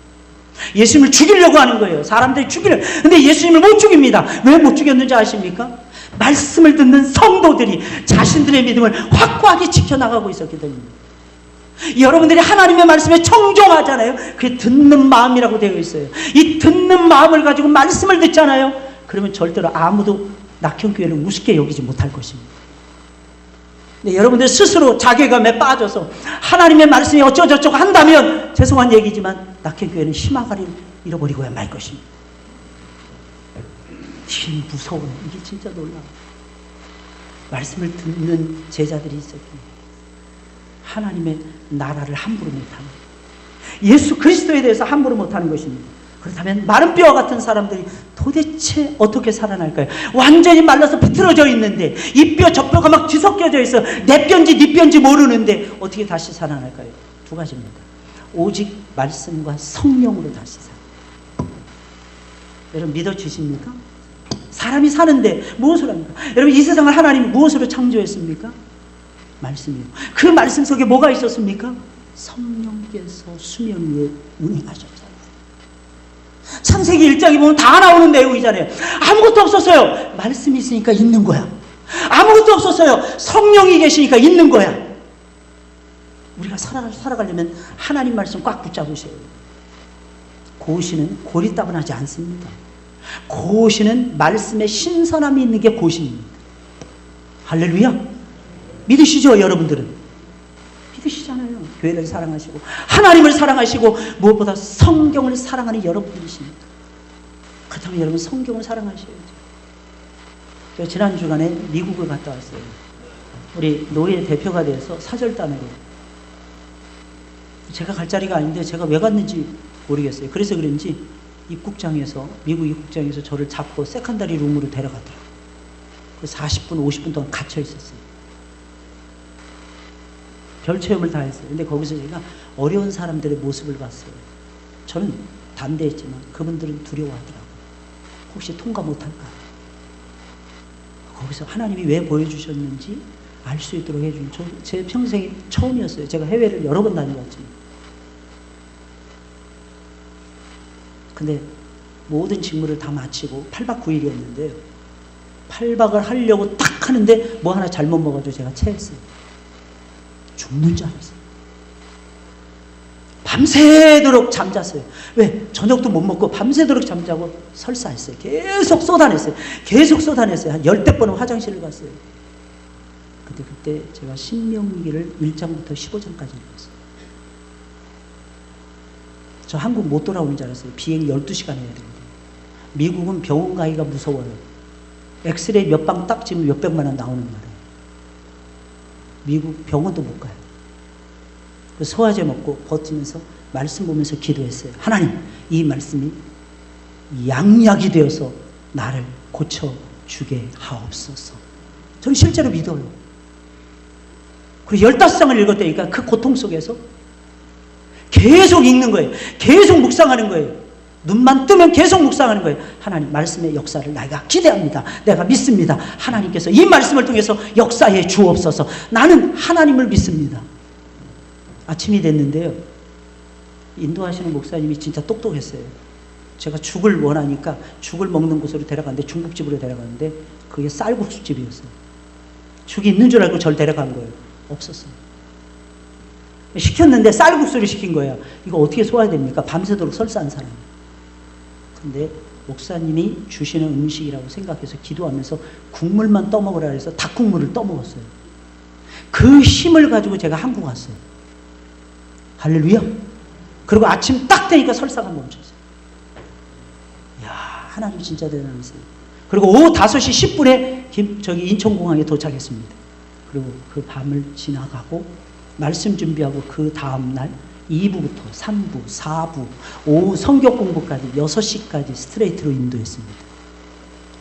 예수님을 죽이려고 하는 거예요. 사람들이 죽이려. 근데 예수님을 못 죽입니다. 왜 못 죽였는지 아십니까? 말씀을 듣는 성도들이 자신들의 믿음을 확고하게 지켜나가고 있었기 때문입니다. 여러분들이 하나님의 말씀에 청종하잖아요. 그게 듣는 마음이라고 되어 있어요. 이 듣는 마음을 가지고 말씀을 듣잖아요. 그러면 절대로 아무도 낙현교회를 우습게 여기지 못할 것입니다. 근데 여러분들 스스로 자괴감에 빠져서 하나님의 말씀이 어쩌고저쩌고 한다면 죄송한 얘기지만 낙현교회는 희망을 잃어버리고야 말 것입니다. 이게 무서워요. 이게 진짜 놀라워요. 말씀을 듣는 제자들이 있었기 하나님의 나라를 함부로 못하는, 예수 그리스도에 대해서 함부로 못하는 것입니다. 그렇다면 마른 뼈와 같은 사람들이 도대체 어떻게 살아날까요? 완전히 말라서 비틀어져 있는데 이 뼈 저 뼈가 막 뒤섞여져 있어. 내 뼈인지 네 뼈인지 모르는데 어떻게 다시 살아날까요? 두 가지입니다. 오직 말씀과 성령으로 다시 살아요. 여러분 믿어주십니까? 사람이 사는데 무엇을 합니까? 여러분 이 세상을 하나님이 무엇으로 창조했습니까? 말씀이요. 그 말씀 속에 뭐가 있었습니까? 성령께서 수면 위에 운행하셨잖아요. 창세기 1장에 보면 다 나오는 내용이잖아요. 아무것도 없었어요. 말씀이 있으니까 있는 거야. 아무것도 없었어요. 성령이 계시니까 있는 거야. 우리가 살아가려면 하나님 말씀 꽉 붙잡으셔야 돼요. 고시는 고리따분하지 않습니다. 고시는 말씀의 신선함이 있는 게 고시입니다. 할렐루야. 믿으시죠, 여러분들은? 믿으시잖아요. 교회를 사랑하시고 하나님을 사랑하시고 무엇보다 성경을 사랑하는 여러분이십니다. 그렇다면 여러분 성경을 사랑하셔야죠. 제가 지난 주간에 미국을 갔다 왔어요. 우리 노예 대표가 돼서 사절단으로. 제가 갈 자리가 아닌데 제가 왜 갔는지 모르겠어요. 그래서 그런지 입국장에서, 미국 입국장에서 저를 잡고 세컨다리 룸으로 데려갔더라고요. 그래서 40분, 50분 동안 갇혀 있었어요. 별 체험을 다 했어요. 근데 거기서 제가 어려운 사람들의 모습을 봤어요. 저는 담대했지만 그분들은 두려워하더라고요. 혹시 통과 못할까? 거기서 하나님이 왜 보여주셨는지 알 수 있도록 해준, 제 평생이 처음이었어요. 제가 해외를 여러 번 다녀왔지만. 근데 모든 직무를 다 마치고 8박 9일이었는데 8박을 하려고 딱 하는데 뭐 하나 잘못 먹어도 제가 체했어요. 죽는 줄 알았어요. 밤새도록 잠잤어요. 왜? 저녁도 못 먹고 밤새도록 잠자고 설사했어요. 계속 쏟아냈어요. 한 10대 번은 화장실을 갔어요. 근데 그때 제가 신명기를 1장부터 15장까지 읽었어요. 저 한국 못 돌아오는 줄 알았어요. 비행 12시간 해야 되는데. 미국은 병원 가기가 무서워요. 엑스레이 몇 방 딱 찍으면 몇백만 원 나오는 말이에요. 미국 병원도 못 가요. 그래서 소화제 먹고 버티면서 말씀 보면서 기도했어요. 하나님, 이 말씀이 양약이 되어서 나를 고쳐주게 하옵소서. 저는 실제로 믿어요. 그리고 15장을 읽었다니까 그 고통 속에서 계속 읽는 거예요. 계속 묵상하는 거예요. 눈만 뜨면 계속 묵상하는 거예요. 하나님 말씀의 역사를 내가 기대합니다. 내가 믿습니다. 하나님께서 이 말씀을 통해서 역사해 주옵소서. 나는 하나님을 믿습니다. 아침이 됐는데요. 인도하시는 목사님이 진짜 똑똑했어요. 제가 죽을 원하니까 죽을 먹는 곳으로 데려갔는데 중국집으로 데려갔는데 그게 쌀국수집이었어요. 죽이 있는 줄 알고 저를 데려간 거예요. 없었어요. 시켰는데 쌀국수를 시킨 거예요. 이거 어떻게 소화됩니까? 밤새도록 설사한 사람. 근데 목사님이 주시는 음식이라고 생각해서 기도하면서 국물만 떠먹으라 해서 닭국물을 떠먹었어요. 그 힘을 가지고 제가 한국 왔어요. 할렐루야. 그리고 아침 딱 되니까 설사가 멈췄어요. 이야, 하나님 진짜 대단하세요. 그리고 오후 5시 10분에 저기 인천공항에 도착했습니다. 그리고 그 밤을 지나가고 말씀 준비하고 그 다음날 2부부터 3부, 4부, 오후 성경 공부까지 6시까지 스트레이트로 인도했습니다.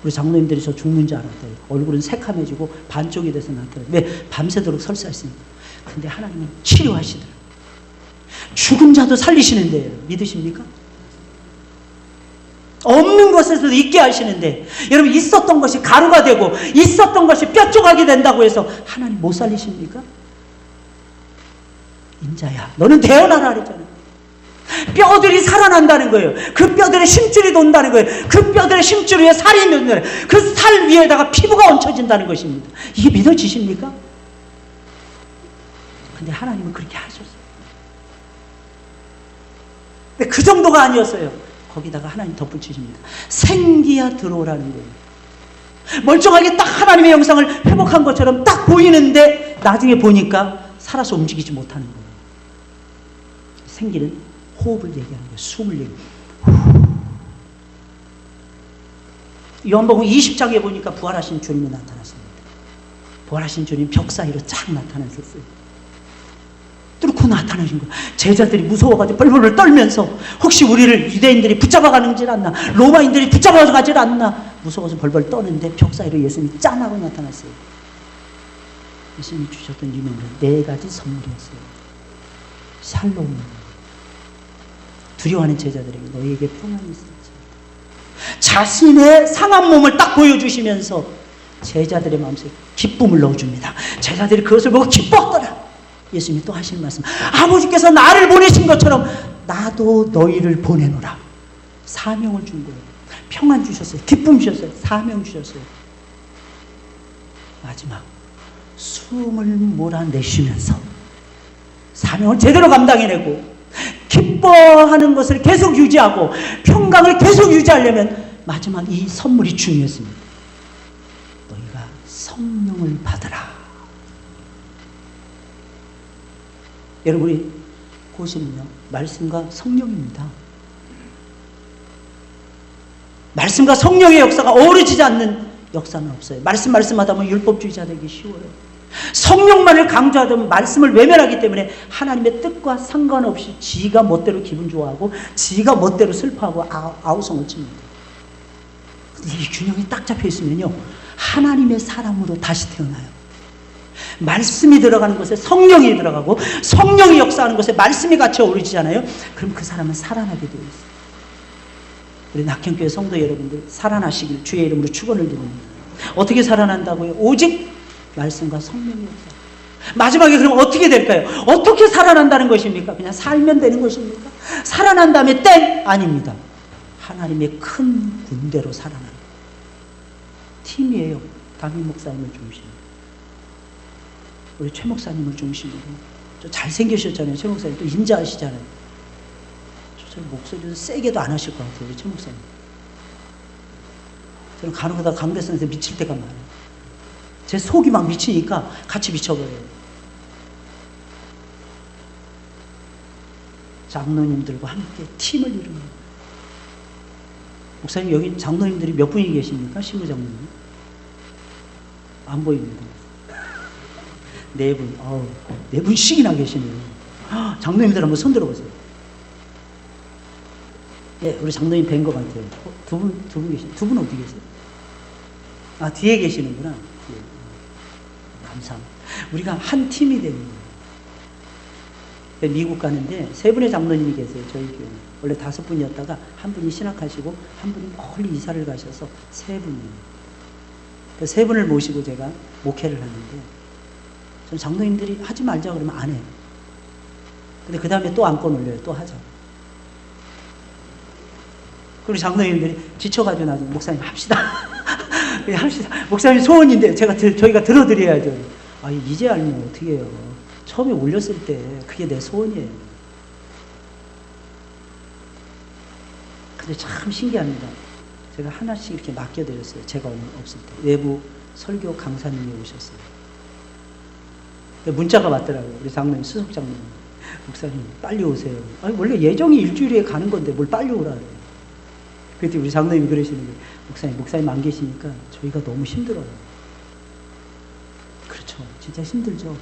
우리 장로님들이 저 죽는 줄 알았대요. 얼굴은 새카매지고 반쪽이 돼서 나타나요. 왜? 밤새도록 설사했으니까. 근데 하나님은 치료하시더라고요. 죽은 자도 살리시는데요. 믿으십니까? 없는 것에서도 있게 하시는데, 여러분 있었던 것이 가루가 되고 있었던 것이 뼈 조각이 된다고 해서 하나님 못 살리십니까? 인자야, 너는 태어나라 그랬잖아요. 뼈들이 살아난다는 거예요. 그 뼈들의 심줄이 돈다는 거예요. 그 뼈들의 심줄 위에 살이 있는 거예요. 그 살 위에다가 피부가 얹혀진다는 것입니다. 이게 믿어지십니까? 근데 하나님은 그렇게 하셨어요. 근데 그 정도가 아니었어요. 거기다가 하나님 덧붙이십니다. 생기야 들어오라는 거예요. 멀쩡하게 딱 하나님의 영상을 회복한 것처럼 딱 보이는데 나중에 보니까 살아서 움직이지 못하는 거예요. 생기는 호흡을 얘기하는 거예요. 숨을 얘기해요. 요한복음 20장에 보니까 부활하신 주님이 나타났습니다. 부활하신 주님 벽 사이로 쫙 나타나셨어요. 뚫고 나타나신 거예요. 제자들이 무서워가지고 벌벌 떨면서 혹시 우리를 유대인들이 붙잡아가는지 않나, 로마인들이 붙잡아가지 않나 무서워서 벌벌 떠는데 벽 사이로 예수님이 짠하고 나타났어요. 예수님이 주셨던 유명한 4가지 선물이었어요. 샬롬. 두려워하는 제자들에게 너희에게 평안이 있을지. 자신의 상한 몸을 딱 보여주시면서 제자들의 마음속에 기쁨을 넣어줍니다. 제자들이 그것을 보고 기뻐하더라. 예수님이 또 하시는 말씀. 아버지께서 나를 보내신 것처럼 나도 너희를 보내노라. 사명을 준 거예요. 평안 주셨어요. 기쁨 주셨어요. 사명 주셨어요. 마지막 숨을 몰아내쉬면서 사명을 제대로 감당해내고 기뻐하는 것을 계속 유지하고 평강을 계속 유지하려면 마지막 이 선물이 중요했습니다. 너희가 성령을 받으라. 여러분이 보시면요, 말씀과 성령입니다. 말씀과 성령의 역사가 어우러지지 않는 역사는 없어요. 말씀하다 보면 율법주의자 되기 쉬워요. 성령만을 강조하다 보면 말씀을 외면하기 때문에 하나님의 뜻과 상관없이 지가 멋대로 기분 좋아하고 지가 멋대로 슬퍼하고 아우성을 칩니다. 이 균형이 딱 잡혀 있으면요, 하나님의 사람으로 다시 태어나요. 말씀이 들어가는 곳에 성령이 들어가고 성령이 역사하는 곳에 말씀이 같이 어우러지잖아요. 그럼 그 사람은 살아나게 되어 있어요. 우리 낙현교회 성도 여러분들 살아나시길 주의 이름으로 축원을 드립니다. 어떻게 살아난다고요? 오직 말씀과 성령이 역사. 마지막에 그럼 어떻게 될까요? 어떻게 살아난다는 것입니까? 그냥 살면 되는 것입니까? 살아난 다음에 땡! 아닙니다. 하나님의 큰 군대로 살아나는 팀이에요. 담임 목사님을 중심으로. 우리 최 목사님을 중심으로. 저 잘생기셨잖아요. 최 목사님 또 인자하시잖아요. 저 목소리도 세게도 안 하실 것 같아요. 우리 최 목사님. 저는 간혹가다 강대선에서 미칠 때가 많아요. 제 속이 막 미치니까 같이 미쳐버려요. 장로님들과 함께 팀을 이루는 거예요. 목사님 여기 장로님들이 몇 분이 계십니까? 신부 장로님? 안 보입니다. 4분. 4분씩이나 계시네요. 장로님들 한번 손 들어보세요. 예, 우리 장로님 뵌 것 같아요. 두 분 계시네요. 두 분 어디 계세요? 아, 뒤에 계시는구나. 뒤에. 감사합니다. 우리가 한 팀이 되는 거예요. 미국 가는데 3분의 장로님이 계세요. 저희 교회는. 원래 5분이었다가 한 분이 신학하시고 한 분이 멀리 이사를 가셔서 3분이에요. 그 3분을 모시고 제가 목회를 하는데 전 장로님들이 하지 말자 그러면 안 해요. 근데 그 다음에 또 안건 올려요. 또 하자. 그리고 장로님들이 지쳐가지고 나중에 목사님 합시다. 합시다. 목사님 소원인데 저희가 들어드려야죠. 아, 이제 알면 어떻게 해요. 처음에 올렸을 때 그게 내 소원이에요. 근데 참 신기합니다. 제가 하나씩 이렇게 맡겨드렸어요. 제가 없을 때. 외부 설교 강사님이 오셨어요. 문자가 왔더라고요. 우리 장로님, 수석 장로님. 목사님, 빨리 오세요. 아니, 원래 예정이 일주일에 가는 건데 뭘 빨리 오라 그래요. 그때 우리 장로님이 그러시는 거예요. 목사님 안 계시니까 저희가 너무 힘들어요. 그렇죠. 진짜 힘들죠.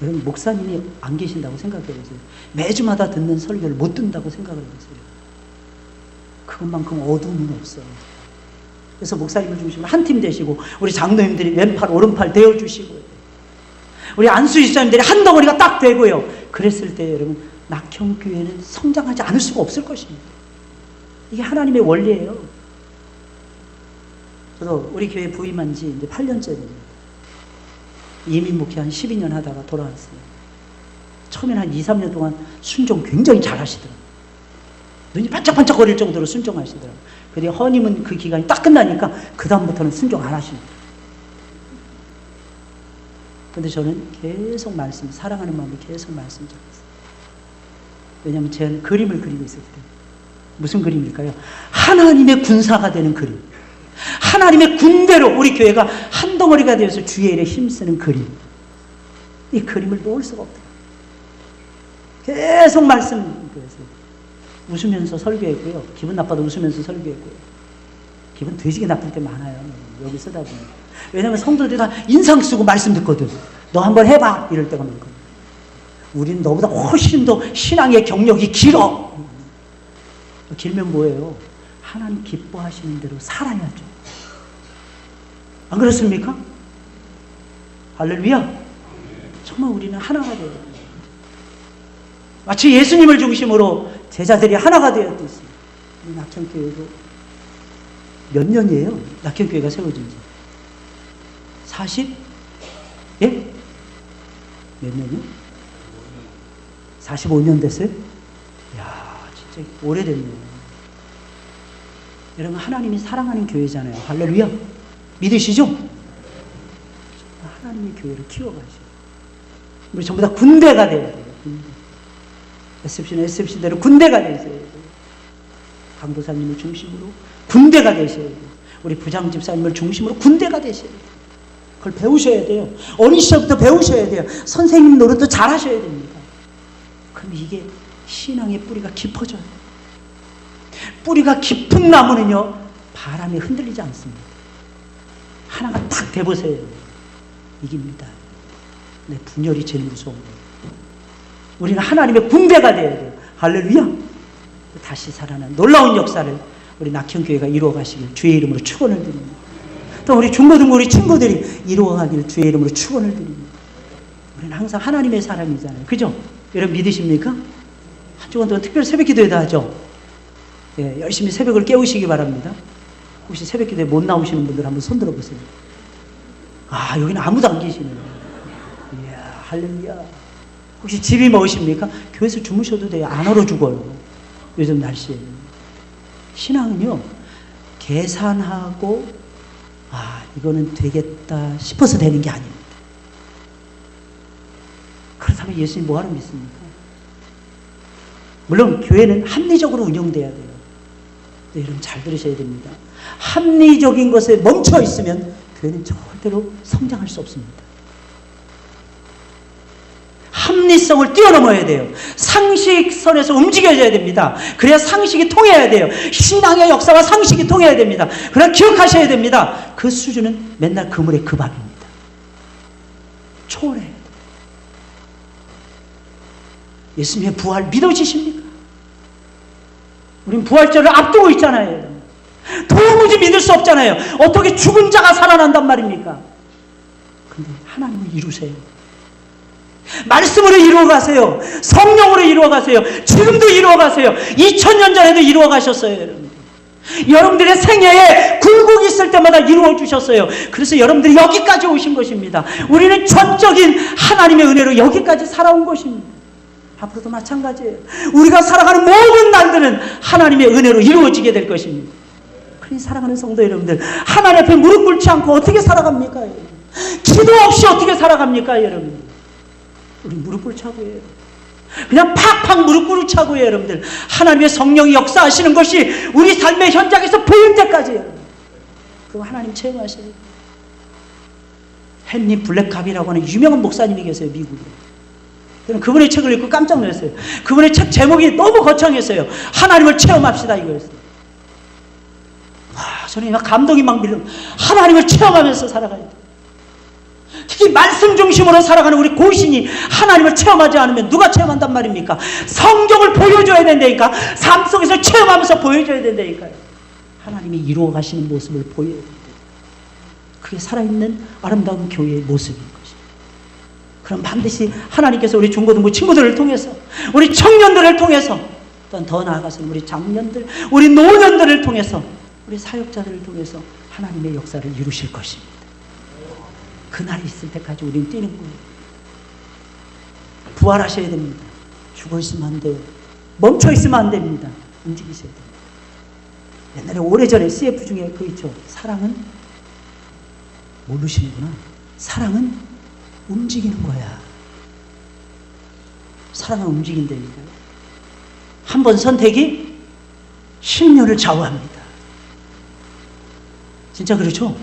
여러분, 목사님이 안 계신다고 생각해 보세요. 매주마다 듣는 설교를 못 듣는다고 생각을 해보세요. 그것만큼 어둠은 없어요. 그래서 목사님을 중심으로 한 팀 되시고 우리 장로님들이 왼팔 오른팔 되어주시고요. 우리 안수 집사님들이 한 덩어리가 딱 되고요. 그랬을 때 여러분 낙현교회는 성장하지 않을 수가 없을 것입니다. 이게 하나님의 원리예요. 저도 우리 교회 부임한 지 이제 8년째입니다. 이민 목회 한 12년 하다가 돌아왔어요. 처음에는 한 2, 3년 동안 순종 굉장히 잘 하시더라고요. 눈이 반짝반짝 거릴 정도로 순종하시더라고요. 근데 허님은 그 기간이 딱 끝나니까 그 다음부터는 순종 안 하십니다. 근데 저는 계속 말씀, 사랑하는 마음으로 계속 말씀 전했어요. 왜냐하면 제가 그림을 그리고 있었기 때문에. 무슨 그림일까요? 하나님의 군사가 되는 그림. 하나님의 군대로 우리 교회가 한 덩어리가 되어서 주의 일에 힘쓰는 그림. 이 그림을 놓을 수가 없더라고요. 계속 말씀, 그래서 웃으면서 설교했고요. 기분 나빠도 웃으면서 설교했고요. 기분 되시게 나쁠 때 많아요. 여기 쓰다 보면. 왜냐하면 성도들이 다 인상 쓰고 말씀 듣거든. 너 한번 해봐. 이럴 때가 많거든. 우린 너보다 훨씬 더 신앙의 경력이 길어. 길면 뭐예요? 하나님 기뻐하시는 대로 살아야죠. 안 그렇습니까? 할렐루야. 정말 우리는 하나가 돼야 돼요. 마치 예수님을 중심으로 제자들이 하나가 되었듯이 우리 낙현교회도 몇 년이에요? 낙현교회가 세워진 지 40? 예? 몇 년이요? 45년 됐어요? 이야, 진짜 오래됐네요. 여러분, 하나님이 사랑하는 교회잖아요. 할렐루야. 믿으시죠? 하나님의 교회를 키워가시고 우리 전부 다 군대가 되어야 돼요. 군대. SFC는 SFC대로 군대가 되셔야 돼요. 강도사님을 중심으로 군대가 되셔야 돼요. 우리 부장 집사님을 중심으로 군대가 되셔야 돼요. 그걸 배우셔야 돼요. 어린 시절부터 배우셔야 돼요. 선생님 노릇도 잘 하셔야 됩니다. 그럼 이게 신앙의 뿌리가 깊어져요. 뿌리가 깊은 나무는요, 바람에 흔들리지 않습니다. 하나가 딱 대보세요. 이깁니다. 네, 분열이 제일 무서운 거예요. 우리는 하나님의 군대가 되어야 돼요. 할렐루야. 다시 살아난 놀라운 역사를 우리 낙현교회가 이루어 가시길 주의 이름으로 축원을 드립니다. 또 우리 중고등부 우리 친구들이 이루어가기를 주의 이름으로 축원을 드립니다. 우리는 항상 하나님의 사람이잖아요. 그죠? 여러분 믿으십니까? 한 주간 동안 특별히 새벽 기도에도 하죠. 예, 열심히 새벽을 깨우시기 바랍니다. 혹시 새벽 기도에 못 나오시는 분들 한번 손 들어보세요. 아, 여기는 아무도 안 계시네요. 이야, 할렐루야. 혹시 집이 머십니까? 교회에서 주무셔도 돼요. 안 얼어 죽어요. 요즘 날씨에. 신앙은요, 계산하고, 아, 이거는 되겠다 싶어서 되는 게 아닙니다. 그렇다면 예수님 뭐하러 믿습니까? 물론 교회는 합리적으로 운영돼야 돼요. 네, 여러분 잘 들으셔야 됩니다. 합리적인 것에 멈춰 있으면 교회는 절대로 성장할 수 없습니다. 합리성을 뛰어넘어야 돼요. 상식선에서 움직여져야 됩니다. 그래야 상식이 통해야 돼요. 신앙의 역사와 상식이 통해야 됩니다. 그러나 기억하셔야 됩니다. 그 수준은 맨날 그물의 그 밥입니다. 초월해야 돼요. 예수님의 부활 믿어지십니까? 우린 부활절을 앞두고 있잖아요. 도무지 믿을 수 없잖아요. 어떻게 죽은 자가 살아난단 말입니까? 근데 하나님을 이루세요. 말씀으로 이루어가세요. 성령으로 이루어가세요. 지금도 이루어가세요. 2000년 전에도 이루어가셨어요. 여러분. 여러분들의 생애에 굴곡이 있을 때마다 이루어주셨어요. 그래서 여러분들이 여기까지 오신 것입니다. 우리는 전적인 하나님의 은혜로 여기까지 살아온 것입니다. 앞으로도 마찬가지예요. 우리가 살아가는 모든 날들은 하나님의 은혜로 이루어지게 될 것입니다. 그러니 사랑하는 성도 여러분들, 하나님 앞에 무릎 꿇지 않고 어떻게 살아갑니까? 여러분? 기도 없이 어떻게 살아갑니까? 여러분, 우리 무릎 꿇자고 해요. 그냥 팍팍 무릎 꿇자고 해요. 여러분들, 하나님의 성령이 역사하시는 것이 우리 삶의 현장에서 보일 때까지예요. 그거 하나님 체험하셔야 돼요. 헨리 블랙캅이라고 하는 유명한 목사님이 계세요. 미국에. 저는 그분의 책을 읽고 깜짝 놀랐어요. 그분의 책 제목이 너무 거창했어요. 하나님을 체험합시다 이거였어요. 와, 저는 막 감동이 막 밀려. 하나님을 체험하면서 살아가야 돼요. 특히 말씀 중심으로 살아가는 우리 고신이 하나님을 체험하지 않으면 누가 체험한단 말입니까? 성경을 보여줘야 된다니까. 삶 속에서 체험하면서 보여줘야 된다니까요. 하나님이 이루어 가시는 모습을 보여야 된다. 그게 살아있는 아름다운 교회의 모습인 것입니다. 그럼 반드시 하나님께서 우리 중고등부 친구들을 통해서, 우리 청년들을 통해서, 또한 더 나아가서 우리 장년들, 우리 노년들을 통해서, 우리 사역자들을 통해서 하나님의 역사를 이루실 것입니다. 그날이 있을 때까지 우리는 뛰는 거예요. 부활하셔야 됩니다. 죽어 있으면 안 돼요. 멈춰 있으면 안 됩니다. 움직이셔야 됩니다. 옛날에 오래전에 CF 중에 그 있죠. 사랑은 모르시는구나. 사랑은 움직이는 거야. 사랑은 움직인다니까요. 한 번 선택이 10년을 좌우합니다. 진짜 그렇죠?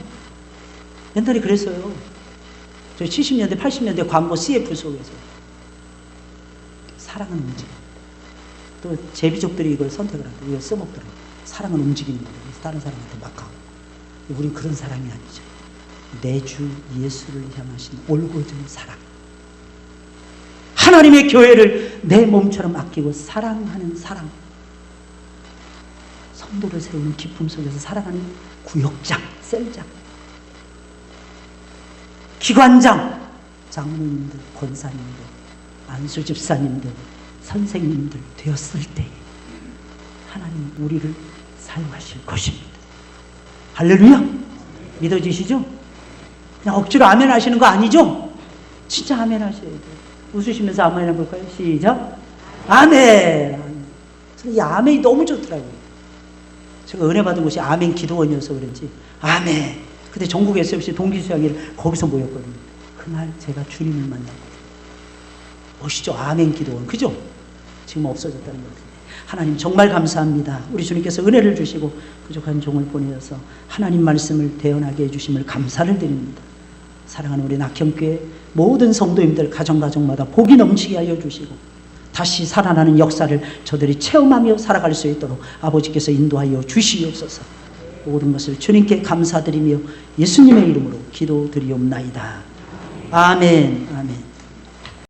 옛날에 그랬어요. 저 70년대, 80년대 광고 CF 속에서. 사랑은 움직입니다. 또 제비족들이 이걸 선택을 하고 이걸 써먹더라고요. 사랑은 움직이는 거예요. 그래서 다른 사람한테 막 하고. 우린 그런 사랑이 아니죠. 내 주 예수를 향하신 올곧은 사랑. 하나님의 교회를 내 몸처럼 아끼고 사랑하는 사랑. 성도를 세우는 기쁨 속에서 살아가는 구역장, 셀장, 기관장, 장로님들, 권사님들, 안수 집사님들, 선생님들 되었을 때 하나님 우리를 사용하실 것입니다. 할렐루야! 믿어지시죠? 그냥 억지로 아멘 하시는 거 아니죠? 진짜 아멘 하셔야 돼요. 웃으시면서 아멘 해볼까요? 시작! 아멘! 저는 이 아멘이 너무 좋더라고요. 제가 은혜 받은 곳이 아멘 기도원이어서 그런지 아멘! 근데 전국 SFC 동기수양일 거기서 모였거든요. 그날 제가 주님을 만났거든요. 멋있죠? 아멘 기도원. 그죠? 지금 없어졌다는 거죠. 하나님 정말 감사합니다. 우리 주님께서 은혜를 주시고 부족한 종을 보내어서 하나님 말씀을 대언하게 해주심을 감사를 드립니다. 사랑하는 우리 낙형교회 모든 성도님들 가정마다 복이 넘치게 하여 주시고 다시 살아나는 역사를 저들이 체험하며 살아갈 수 있도록 아버지께서 인도하여 주시옵소서. 모든 것을 주님께 감사드리며 예수님의 이름으로 기도드리옵나이다. 아멘. 아멘.